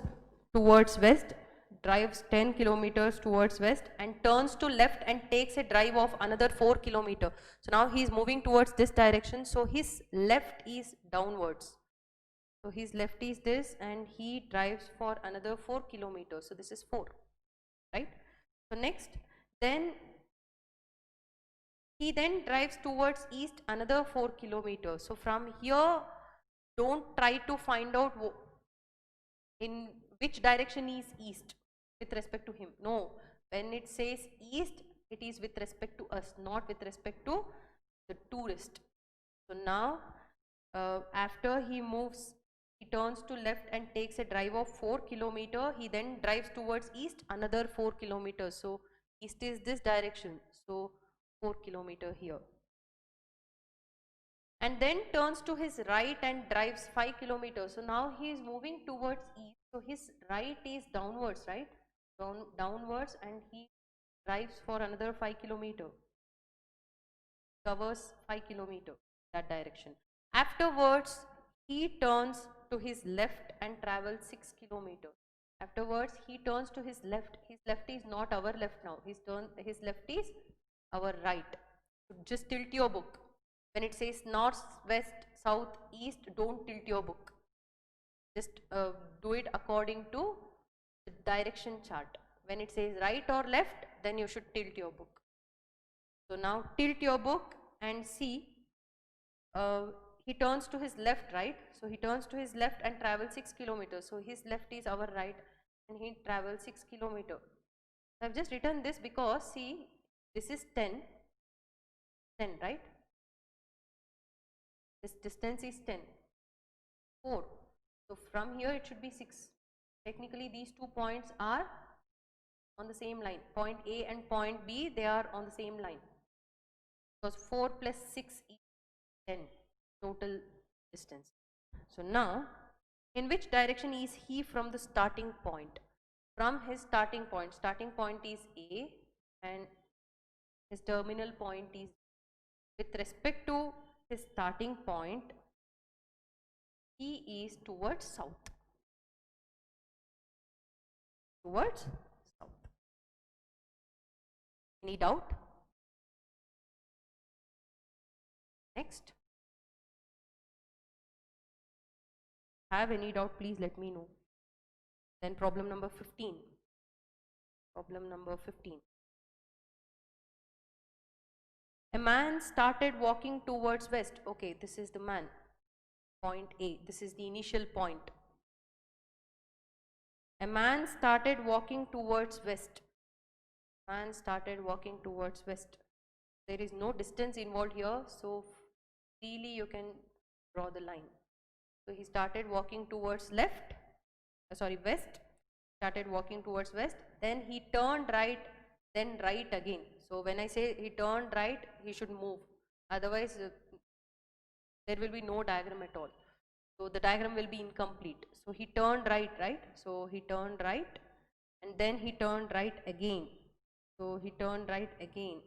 towards west, drives 10 kilometers towards west and turns to left and takes a drive of another 4 kilometers. So now he is moving towards this direction. So his left is downwards. So his left is this and he drives for another 4 kilometers. So this is 4. Right? So next, then he then drives towards east another 4 kilometers. So from here, don't try to find out in which direction is east with respect to him. No, when it says east, it is with respect to us, not with respect to the tourist. So now, after he moves, he turns to left and takes a drive of 4 kilometers. He then drives towards east another 4 kilometers. So east is this direction. So 4 kilometers here. And then turns to his right and drives 5 kilometers. So now he is moving towards east. So his right is downwards, right? Downwards, and he drives for another 5 kilometers. Covers 5 kilometers that direction. Afterwards, he turns to his left and travels 6 kilometers. Afterwards, he turns to his left. His left is not our left now. His left is our right. So just tilt your book. When it says north, west, south, east, don't tilt your book. Just do it according to the direction chart. When it says right or left, then you should tilt your book. So now tilt your book and see. He turns to his left, right? So he turns to his left and travels 6 kilometers. So his left is our right and he travels 6 kilometers. I have just written this because see, this is 10, right? This distance is 10, 4. So from here it should be 6. Technically these 2 points are on the same line. Point A and point B, they are on the same line. Because 4 plus 6 is 10 total distance. So now, in which direction is he from the starting point? From his starting point is A and his terminal point is, with respect to his starting point, he is towards south. Towards south. Any doubt? Next. Have any doubt, please let me know. Then problem number 15. Problem number 15. A man started walking towards west. Okay, this is the man. Point A. This is the initial point. A man started walking towards west. Man started walking towards west. There is no distance involved here, so freely you can draw the line. So he started walking towards west, started walking towards west, then he turned right, then right again. So when I say he turned right, he should move, otherwise there will be no diagram at all. So the diagram will be incomplete. So he turned right, so he turned right and then he turned right again. So he turned right again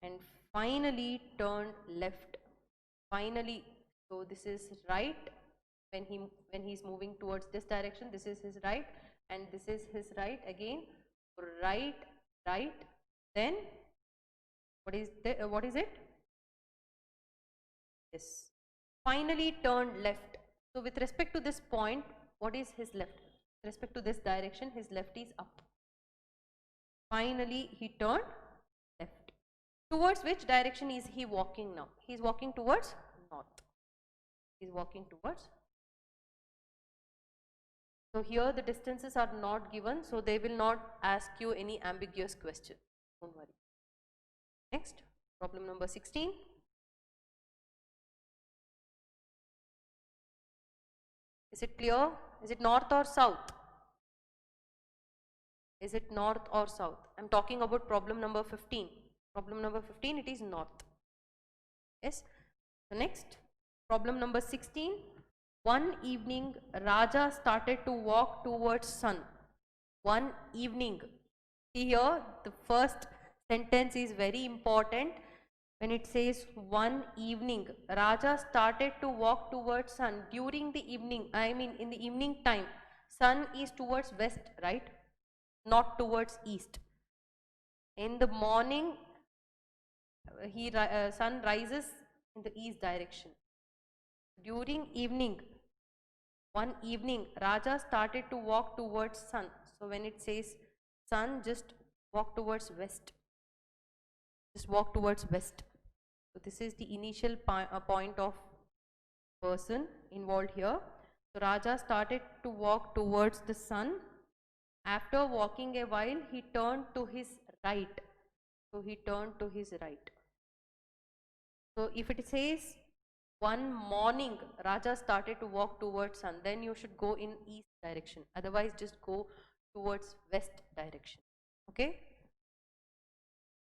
and finally turned left. Finally, so this is right. When he is moving towards this direction, this is his right and this is his right again. Right, then what is it? Yes. Finally turned left. So with respect to this point, what is his left? With respect to this direction, his left is up. Finally he turned left. Towards which direction is he walking now? He is walking towards north. He is walking towards. So here the distances are not given, so they will not ask you any ambiguous question. Don't worry. Next, problem number 16. Is it clear? Is it north or south? Is it north or south? I am talking about problem number 15. Problem number 15, it is north. Yes. So next, problem number 16. One evening, Raja started to walk towards sun. One evening. See here, the first sentence is very important. When it says one evening, Raja started to walk towards sun. During the evening, I mean in the evening time, sun is towards west, right? Not towards east. In the morning, sun rises in the east direction. During evening, one evening, Raja started to walk towards sun. So when it says sun, just walk towards west. Just walk towards west. So this is the initial point of person involved here. So Raja started to walk towards the sun. After walking a while, he turned to his right. So he turned to his right. So if it says one morning Raja started to walk towards sun, then you should go in east direction. Otherwise, just go towards west direction. Okay?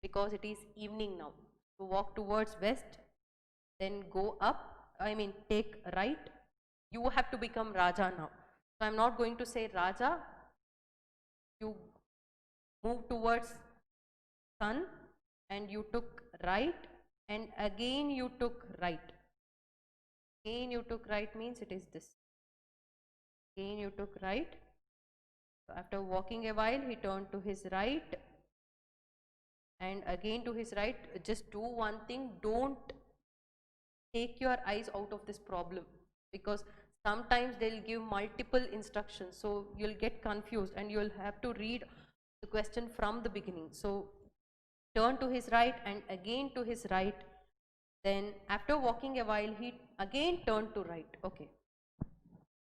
Because it is evening now. So walk towards west, then go up, I mean take right. You have to become Raja now. So I am not going to say Raja. You move towards sun and you took right and again you took right. Again you took right means it is this. Again you took right. So after walking a while, he turned to his right and again to his right. Just do one thing, don't take your eyes out of this problem, because sometimes they'll give multiple instructions, so you'll get confused and you'll have to read the question from the beginning. So turn to his right and again to his right. Then after walking a while, he again turned to right. Okay,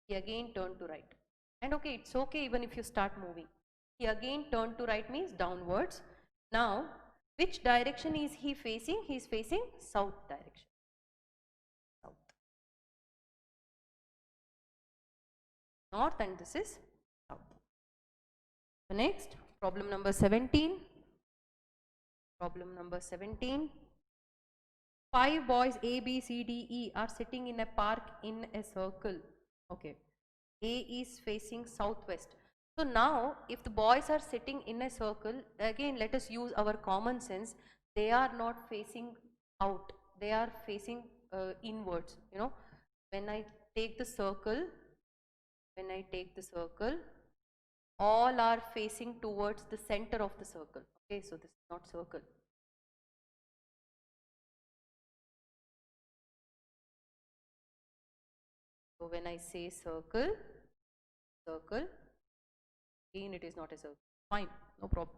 he again turned to right, and okay, it's okay even if you start moving. He again turned to right means downwards. Now which direction is he facing? He is facing south direction. South. North and this is south. The next Problem number 17. Problem number 17. 5 boys A, B, C, D, E are sitting in a park in a circle. Okay. A is facing southwest. So now if the boys are sitting in a circle, again let us use our common sense. They are not facing out. They are facing inwards. You know, when I take the circle, all are facing towards the center of the circle. Okay, so this is not circle. So when I say circle, again it is not a circle. Fine, no problem.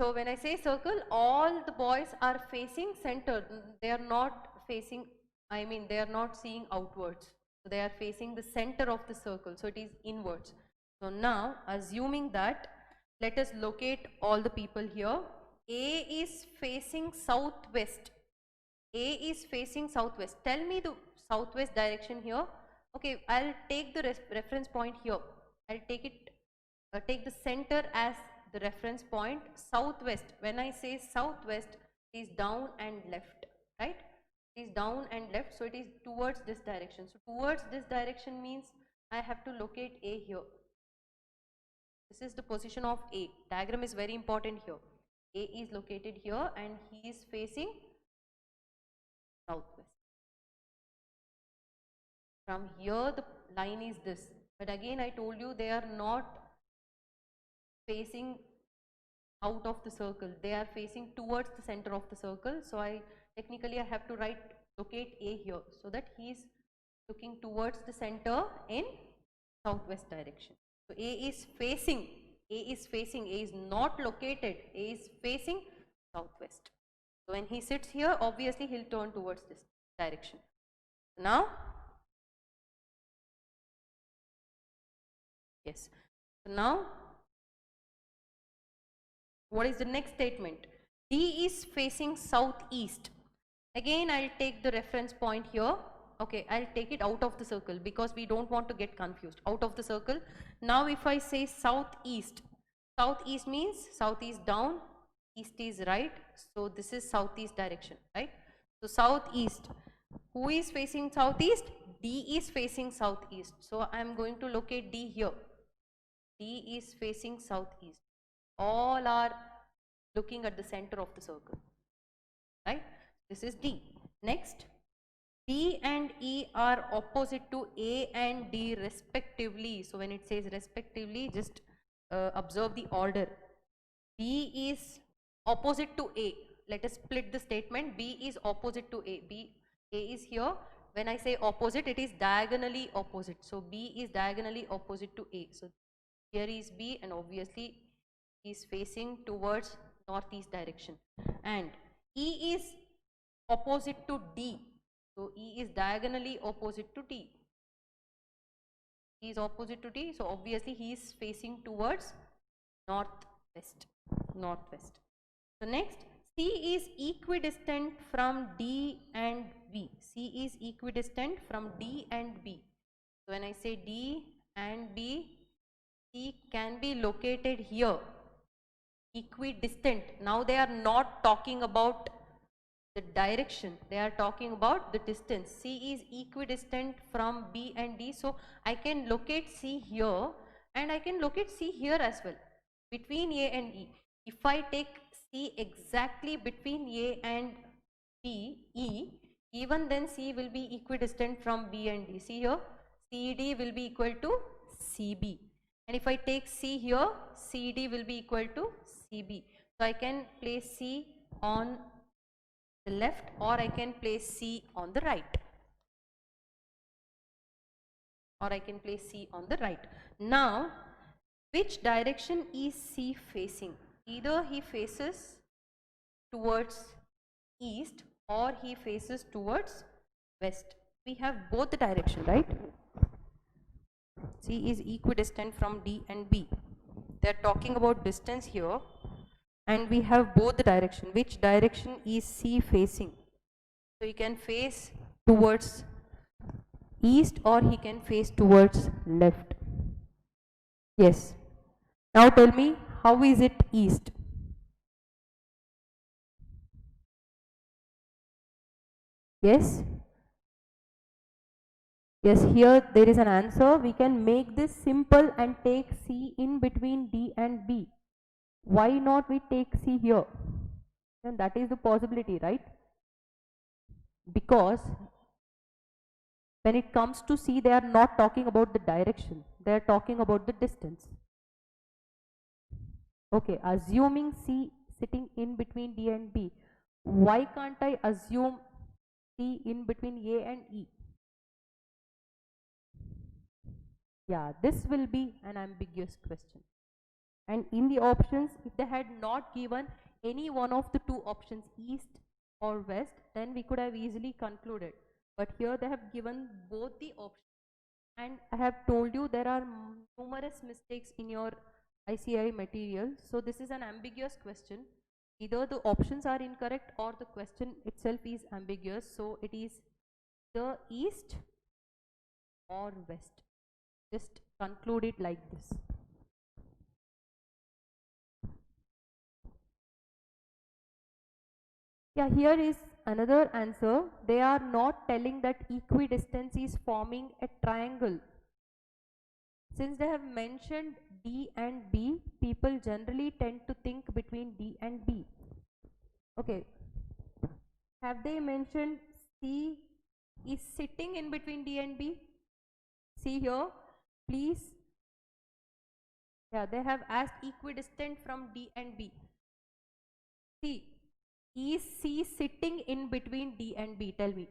So when I say circle, all the boys are facing center. They are not facing, they are not seeing outwards. So they are facing the center of the circle. So it is inwards. So now, assuming that, let us locate all the people here. A is facing southwest. A is facing southwest. Tell me the southwest direction here. Okay, I'll take the reference point here. I'll take it, take the center as the reference point. Southwest. When I say southwest, it is down and left, right? It is down and left, so it is towards this direction. So towards this direction means I have to locate A here. This is the position of A. Diagram is very important here. A is located here and he is facing southwest. From here the line is this, but again I told you they are not facing out of the circle. They are facing towards the center of the circle. So I have to write locate A here, so that he is looking towards the center in southwest direction. So A is facing, A is not located, A is facing southwest. So when he sits here, obviously he'll turn towards this direction. Now, yes. So now, what is the next statement? D is facing southeast. Again, I'll take the reference point here. Okay, I'll take it out of the circle because we don't want to get confused. Out of the circle. Now, if I say southeast, southeast means south is down, east is right. So this is southeast direction, right? So southeast. Who is facing southeast? D is facing southeast. So I am going to locate D here. D is facing southeast. All are looking at the center of the circle, right? This is D. Next, B and E are opposite to A and D respectively. So when it says respectively, just observe the order. B is opposite to A. Let us split the statement. B is opposite to A. A is here. When I say opposite, it is diagonally opposite. So B is diagonally opposite to A. So here is B and obviously he is facing towards northeast direction. And E is opposite to D. So E is diagonally opposite to D. E is opposite to D. So obviously he is facing towards northwest. So next, C is equidistant from D and B. C is equidistant from D and B. So when I say D and B, C can be located here. Equidistant. Now they are not talking about the direction, they are talking about the distance. C is equidistant from B and D. So I can locate C here and I can locate C here as well, between A and E. If I take C exactly between A and B, E, even then C will be equidistant from B and D. See here, CD will be equal to CB. And if I take C here, CD will be equal to CB. So I can place C on the left or I can place C on the right. Now, which direction is C facing? Either he faces towards east or he faces towards west. We have both the direction, right? C is equidistant from D and B. They are talking about distance here and we have both the direction. Which direction is C facing? So he can face towards east or he can face towards left. Yes. Now tell me, how is it east? Yes? Yes, here there is an answer. We can make this simple and take C in between D and B. Why not we take C here? And that is the possibility, right? Because when it comes to C, they are not talking about the direction. They are talking about the distance. Okay, assuming C sitting in between D and B, why can't I assume C in between A and E? Yeah, this will be an ambiguous question. And in the options, if they had not given any one of the two options, east or west, then we could have easily concluded. But here they have given both the options. And I have told you there are numerous mistakes in your ICI material. So this is an ambiguous question. Either the options are incorrect or the question itself is ambiguous. So it is the east or west. Just conclude it like this. Yeah, here is another answer. They are not telling that equidistance is forming a triangle. Since they have mentioned D and B, people generally tend to think between D and B. Okay. Have they mentioned C is sitting in between D and B? See here, please. Yeah, they have asked equidistant from D and B. See, is C sitting in between D and B? Tell me.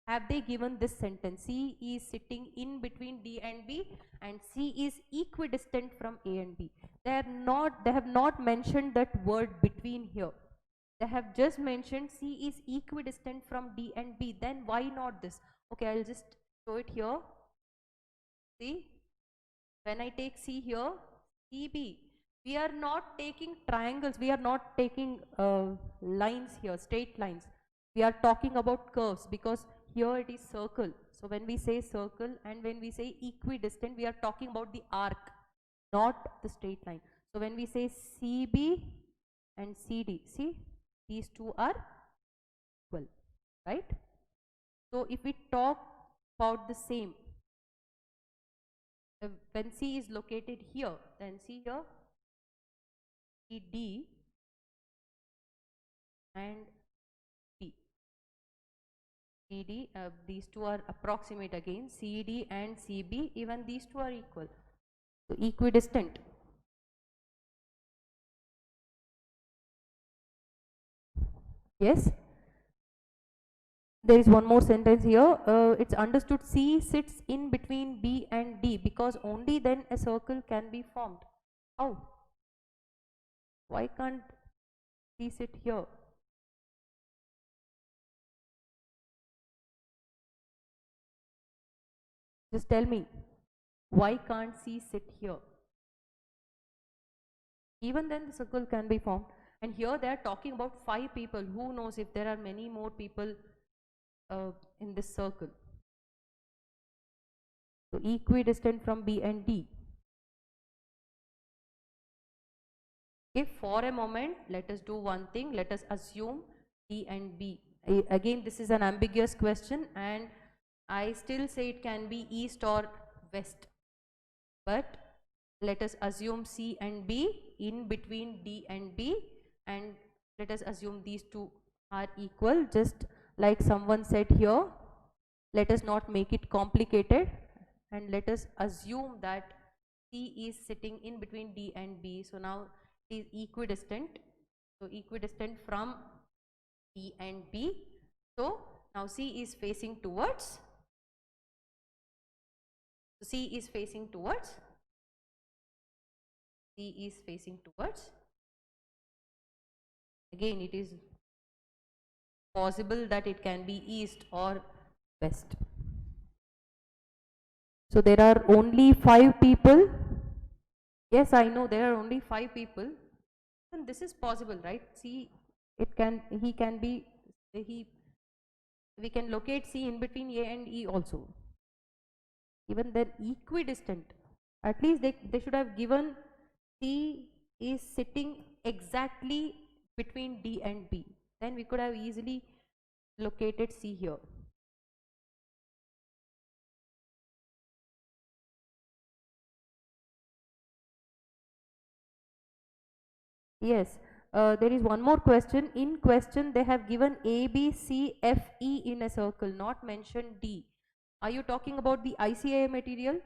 Have they given this sentence? C is sitting in between D and B and C is equidistant from A and B. They have not mentioned that word between here. They have just mentioned C is equidistant from D and B. Then why not this? Okay, I'll just show it here. See, when I take C here, CB, we are not taking triangles, we are not taking lines here, straight lines. We are talking about curves because here it is circle. So when we say circle and when we say equidistant, we are talking about the arc, not the straight line. So when we say CB and CD, see, these two are equal, right? So if we talk about the same, when C is located here, then see here, D and B. CD, these two are approximate again, CD and CB, even these two are equal. So equidistant. Yes? There is one more sentence here. It's understood C sits in between B and D because only then a circle can be formed. How? Why can't C sit here? Just tell me, why can't C sit here? Even then the circle can be formed. And here they are talking about 5 people. Who knows if there are many more people in this circle. So equidistant from B and D. Okay, for a moment, let us do one thing. Let us assume D and B. Again, this is an ambiguous question and I still say it can be east or west. But let us assume C and B in between D and B and let us assume these two are equal, just like someone said here. Let us not make it complicated and let us assume that C is sitting in between D and B. So now it is equidistant. So equidistant from D and B. So now C is facing towards. So C is facing towards. C is facing towards. Again, it is possible that it can be east or west. So there are only 5 people. Yes, I know there are only 5 people. And this is possible, right? See, we can locate C in between A and E also. Even then equidistant. At least they should have given C is sitting exactly between D and B, then we could have easily located C here. Yes, there is one more question. In question, they have given A, B, C, F, E in a circle, not mentioned D. Are you talking about the ICAI material?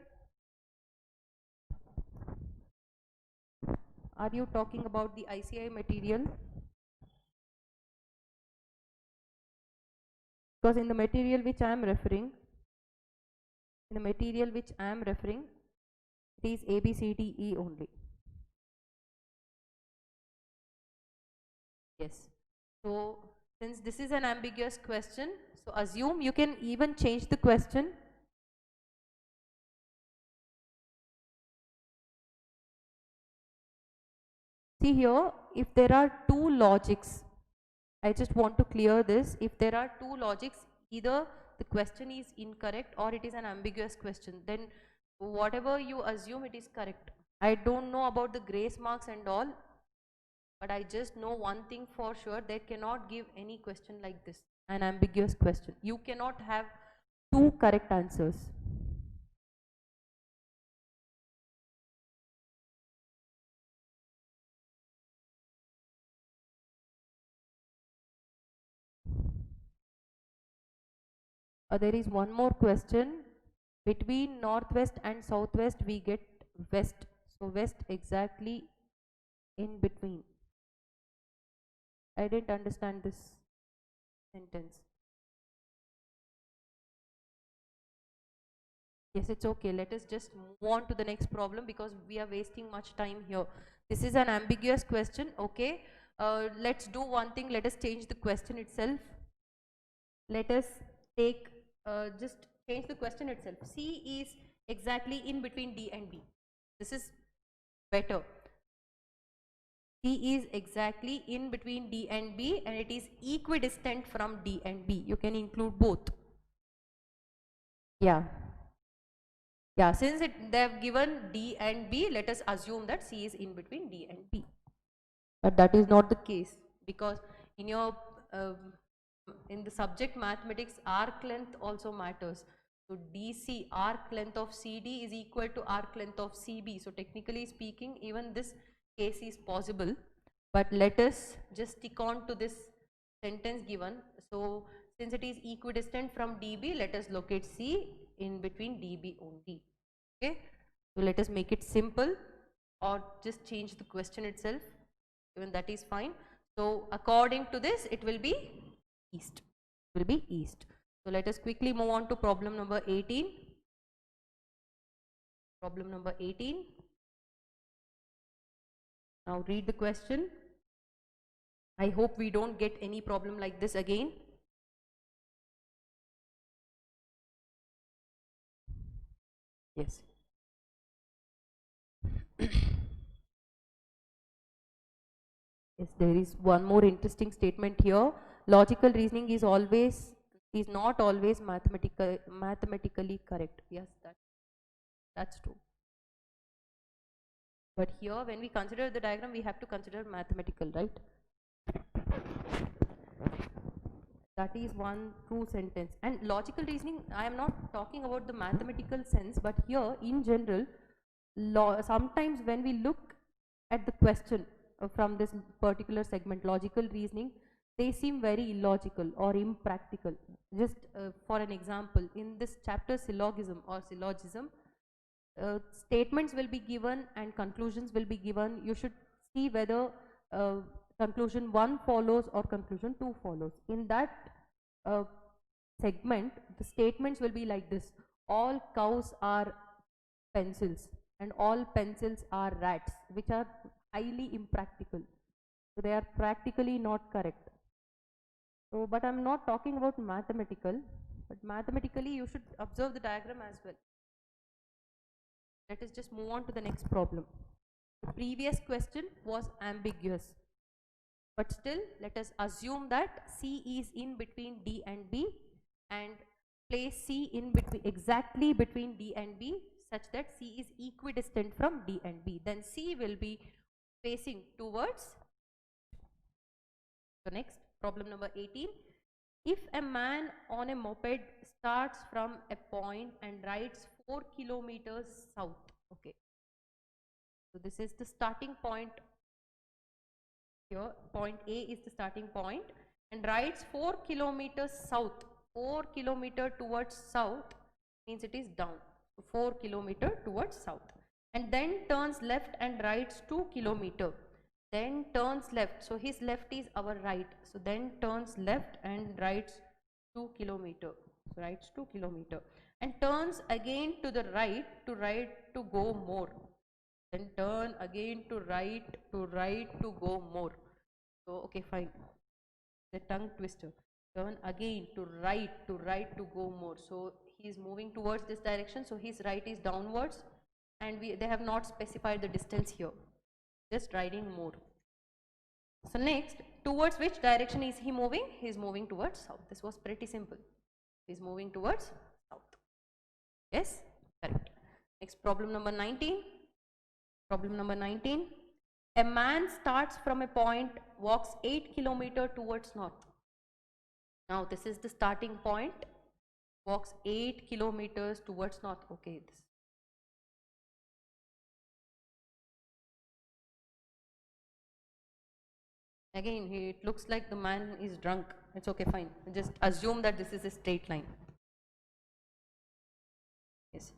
Are you talking about the ICAI material? Because in the material which I am referring, it is A, B, C, D, E only. Yes. So since this is an ambiguous question, so assume you can even change the question. See here, if there are two logics, I just want to clear this. If there are two logics, either the question is incorrect or it is an ambiguous question, then whatever you assume, it is correct. I don't know about the grace marks and all, but I just know one thing for sure: they cannot give any question like this, an ambiguous question. You cannot have two correct answers. There is one more question. Between northwest and southwest, we get west. So west exactly in between. I didn't understand this sentence. Yes, it's okay. Let us just move on to the next problem because we are wasting much time here. This is an ambiguous question. Okay. Let's do one thing. Let us change the question itself. Let us take, just change the question itself. C is exactly in between D and B. This is better. C is exactly in between D and B and it is equidistant from D and B. You can include both. Yeah. Yeah, since they have given D and B, let us assume that C is in between D and B. But that is not the case because in your in the subject mathematics, arc length also matters. So DC, arc length of CD is equal to arc length of CB. So technically speaking, even this case is possible. But let us just stick on to this sentence given. So since it is equidistant from DB, let us locate C in between DB only. Okay. So let us make it simple or just change the question itself. Even that is fine. So according to this, it will be east. It will be east. So let us quickly move on to problem number 18. Problem number 18. Now read the question. I hope we don't get any problem like this again. Yes. Yes, there is one more interesting statement here. Logical reasoning is not always mathematically correct. Yes, that's true. But here, when we consider the diagram, we have to consider mathematical, right? That is one true sentence. And logical reasoning, I am not talking about the mathematical sense, but here in general, sometimes when we look at the question from this particular segment, logical reasoning, they seem very illogical or impractical. Just for an example, in this chapter syllogism, statements will be given and conclusions will be given. You should see whether conclusion 1 follows or conclusion 2 follows. In that uh, segment, the statements will be like this: all cows are pencils and all pencils are rats, which are highly impractical. So they are practically not correct. So, but I'm not talking about mathematical, but mathematically you should observe the diagram as well. Let us just move on to the next problem. The previous question was ambiguous, but still let us assume that C is in between D and B and place C in between, exactly between D and B, such that C is equidistant from D and B. Then C will be facing towards. So next, problem number 18. If a man on a moped starts from a point and rides 4 kilometers south, okay. So this is the starting point here. Point A is the starting point and rides 4 kilometers south. 4 kilometer towards south means it is down. So 4 kilometer towards south, and then turns left and rides 2 kilometer. Then turns left. So his left is our right. So then turns left and rides 2 kilometer. So rides 2 kilometer and turns again to the right to go more. Then turn again to right to go more. So okay, fine. The tongue twister. Turn again to right to go more. So he is moving towards this direction. So his right is downwards, and they have not specified the distance here. Just riding more. So next, towards which direction is he moving? He is moving towards south. This was pretty simple. He is moving towards south. Yes, correct. Next, problem number 19. Problem number 19. A man starts from a point, walks 8 kilometers towards north. Now this is the starting point, walks 8 kilometers towards north. Okay, this. Again, it looks like the man is drunk. It's okay, fine. Just assume that this is a straight line. Yes.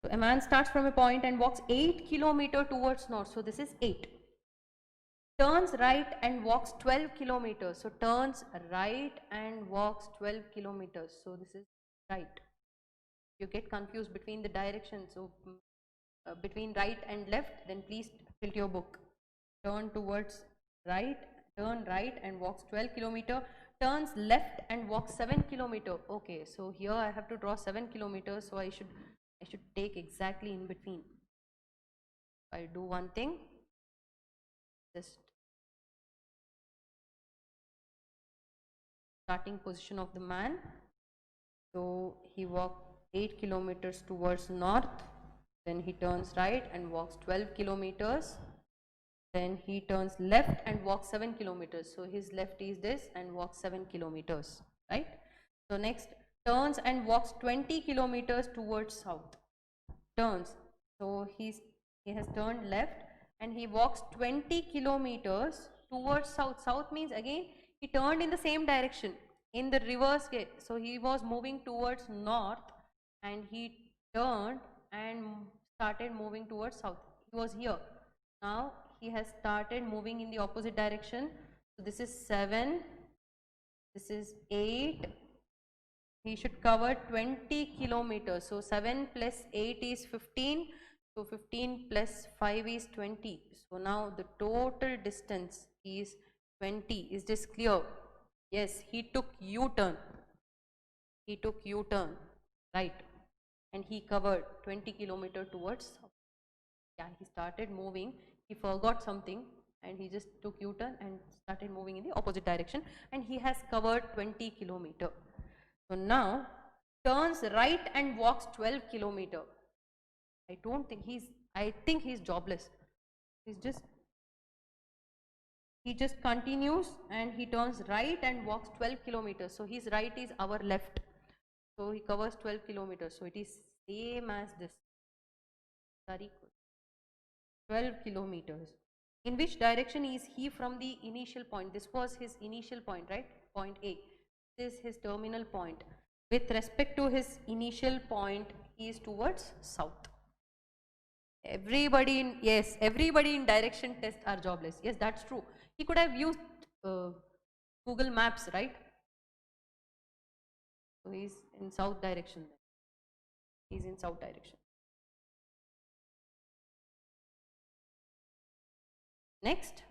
So a man starts from a point and walks 8 kilometers towards north. So this is 8. Turns right and walks 12 kilometers. So turns right and walks 12 kilometers. So this is right. You get confused between the directions. So between right and left, then please tilt your book. Turn towards right, turn right and walks 12 kilometers. Turns left and walks 7 kilometers. Okay, so here I have to draw 7 kilometers. So I should take exactly in between. I do one thing. Just starting position of the man. So he walked 8 kilometers towards north. Then he turns right and walks 12 kilometers. Then he turns left and walks 7 kilometers. So his left is this and walks 7 kilometers, right? So next, turns and walks 20 kilometers towards south. Turns. So he has turned left and he walks 20 kilometers towards south. South means again he turned in the same direction, in the reverse way. So he was moving towards north and he turned and started moving towards south. He was here. Now he has started moving in the opposite direction. So this is 7, this is 8. He should cover 20 kilometers. So 7 plus 8 is 15. So 15 plus 5 is 20. So now the total distance is 20. Is this clear? Yes, he took U-turn. He took U-turn, right? And he covered 20 kilometers towards south. Yeah, he started moving. He forgot something and he just took U-turn and started moving in the opposite direction, and he has covered 20 kilometers. So now turns right and walks 12 kilometers. I think he's jobless. He just continues and he turns right and walks 12 kilometers. So his right is our left. So he covers 12 kilometers. So it is same as this. Very good. 12 kilometers. In which direction is he from the initial point? This was his initial point, right? Point A. This is his terminal point. With respect to his initial point, he is towards south. Everybody in direction test are jobless. Yes, that's true. He could have used Google Maps, right? So he's in south direction then. He's in south direction. Next,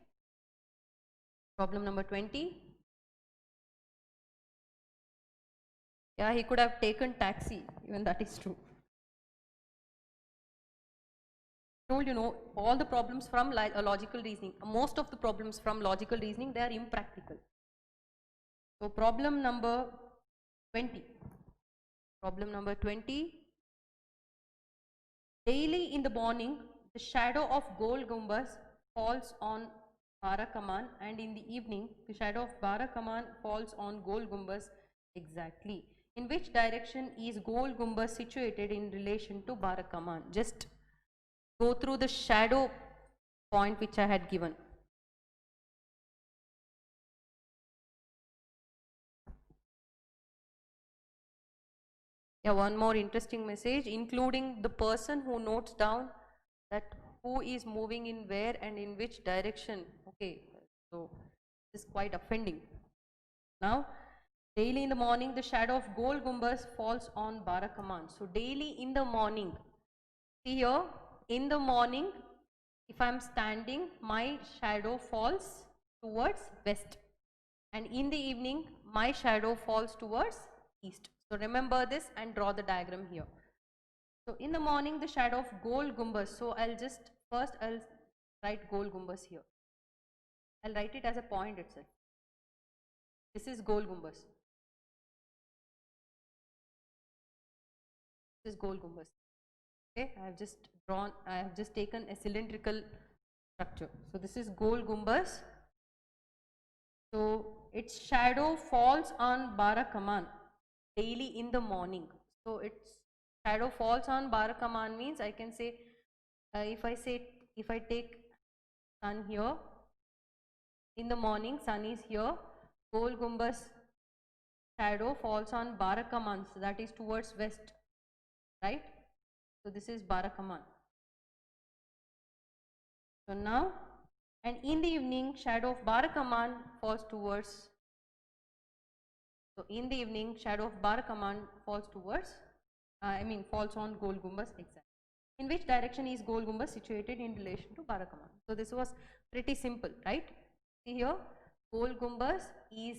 problem number 20. Yeah, he could have taken taxi, even that is true. Told all the problems from logical reasoning, most of the problems from logical reasoning, they are impractical. So problem number 20. Problem number 20. Daily in the morning, the shadow of Gol Gumbaz falls on Barakaman, and in the evening the shadow of Barakaman falls on Gol Gumbaz. Exactly. In which direction is Gol Gumbaz situated in relation to Barakaman? Just go through the shadow point which I had given. Yeah, one more interesting message, including the person who notes down that who is moving in where and in which direction. Okay, so this is quite offending. Now, daily in the morning, the shadow of Gol Gumbaz falls on Barakaman. So, daily in the morning, see here, in the morning, if I am standing, my shadow falls towards west. And in the evening, my shadow falls towards east. So, remember this and draw the diagram here. So, in the morning, the shadow of Gol Gumbaz. So, I'll write Gol Gumbaz here. I'll write it as a point itself. This is Gol Gumbaz. This is Gol Gumbaz. Okay, I have just taken a cylindrical structure. So, this is Gol Gumbaz. So, its shadow falls on Barakaman daily in the morning. So, its shadow falls on Barakaman means I can say, if I take sun here, in the morning sun is here, Gol Gumbaz shadow falls on Barakaman, so that is towards west, right? So, this is Barakaman. So, now, and in the evening shadow of Barakaman falls towards, so in the evening shadow of Barakaman falls towards, falls on Gol Gumbaz exactly. In which direction is Gol Gumbaz situated in relation to Barakaman? So, this was pretty simple, right? See here, Gol Gumbaz is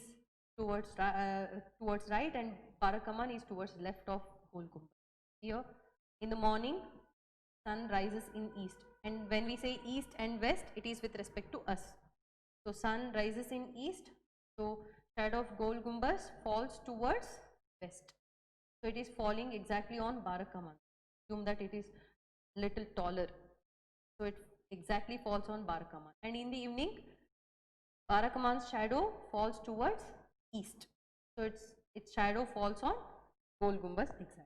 towards right and Barakaman is towards left of Gol Gumbaz. Here, in the morning, sun rises in east, and when we say east and west, it is with respect to us. So, sun rises in east, so shadow of Gol Gumbaz falls towards west. So, it is falling exactly on Barakaman. Assume that it is little taller. So, it exactly falls on Barakaman, and in the evening Barakaman's shadow falls towards east. So, its shadow falls on Gol Gumbaz exactly.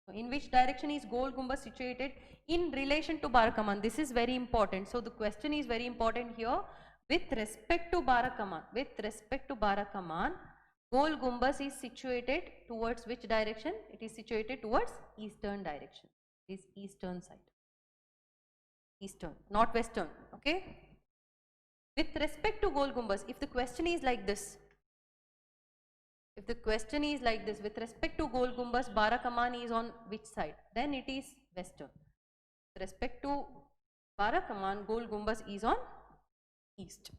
So, in which direction is Gol Gumbaz situated in relation to Barakaman? This is very important. So, the question is very important here. With respect to Barakaman, Gol Gumbaz is situated towards which direction? It is situated towards eastern direction. This eastern side. Eastern, not western. Okay. With respect to Gol Gumbaz, if the question is like this, with respect to Gol Gumbaz, Barakaman is on which side? Then it is western. With respect to Barakaman, Gol Gumbaz is on east.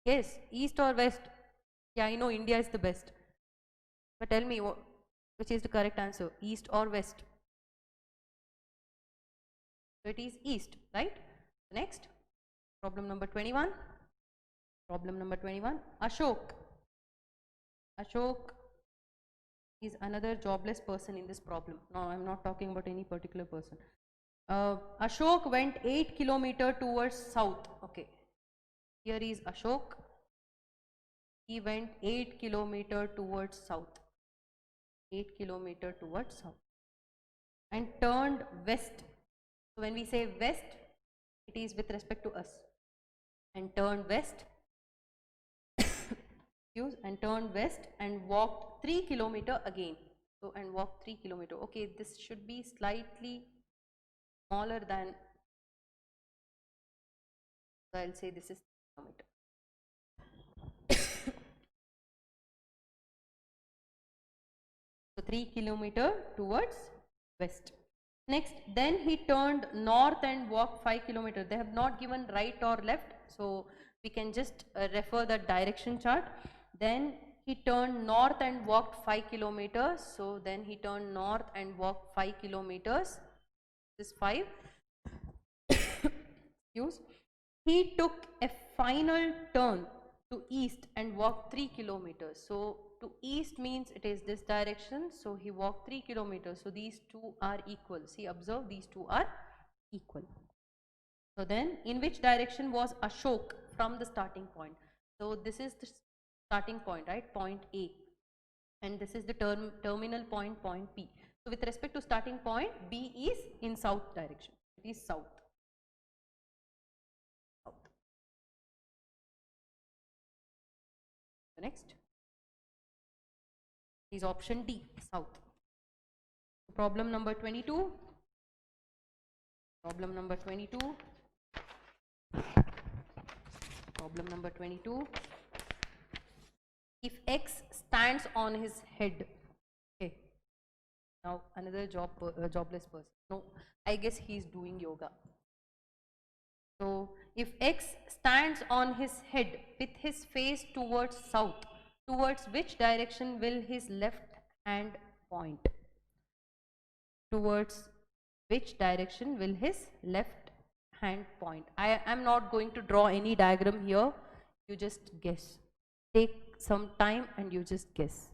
Yes, east or west? Yeah, I know India is the best. But tell me, which is the correct answer? East or west? So it is east, right? Next, problem number 21. Problem number 21. Ashok is another jobless person in this problem. No, I am not talking about any particular person. Ashok went 8 km towards south. Okay. Here is Ashok. He went 8 km towards south. 8 km towards south. And turned west. So when we say west, it is with respect to us. And turned west. And turned west and walked 3 km again. So, and walked 3 km. Okay, this should be slightly smaller than, so I'll say this is kilometer. So 3 km towards west. Next, then he turned north and walked 5 km. They have not given right or left, so we can just refer the direction chart. Then he turned north and walked 5 kilometers. So then he turned north and walked 5 kilometers. This is 5. Excuse. He took a final turn to east and walked 3 kilometers. So to east means it is this direction. So he walked 3 kilometers. So these two are equal. See, observe, these two are equal. So then, in which direction was Ashok from the starting point? So this is the starting point, right? Point A. And this is the terminal point, point P. So with respect to starting point, B is in south direction. It is south. South. The next is option D, south. Problem number 22. Problem number 22. Problem number 22. If X stands on his head, okay. Now another jobless person. No, I guess he is doing yoga. So if X stands on his head with his face towards south, towards which direction will his left hand point? Towards which direction will his left hand point? I am not going to draw any diagram here. You just guess. Take some time and you just guess.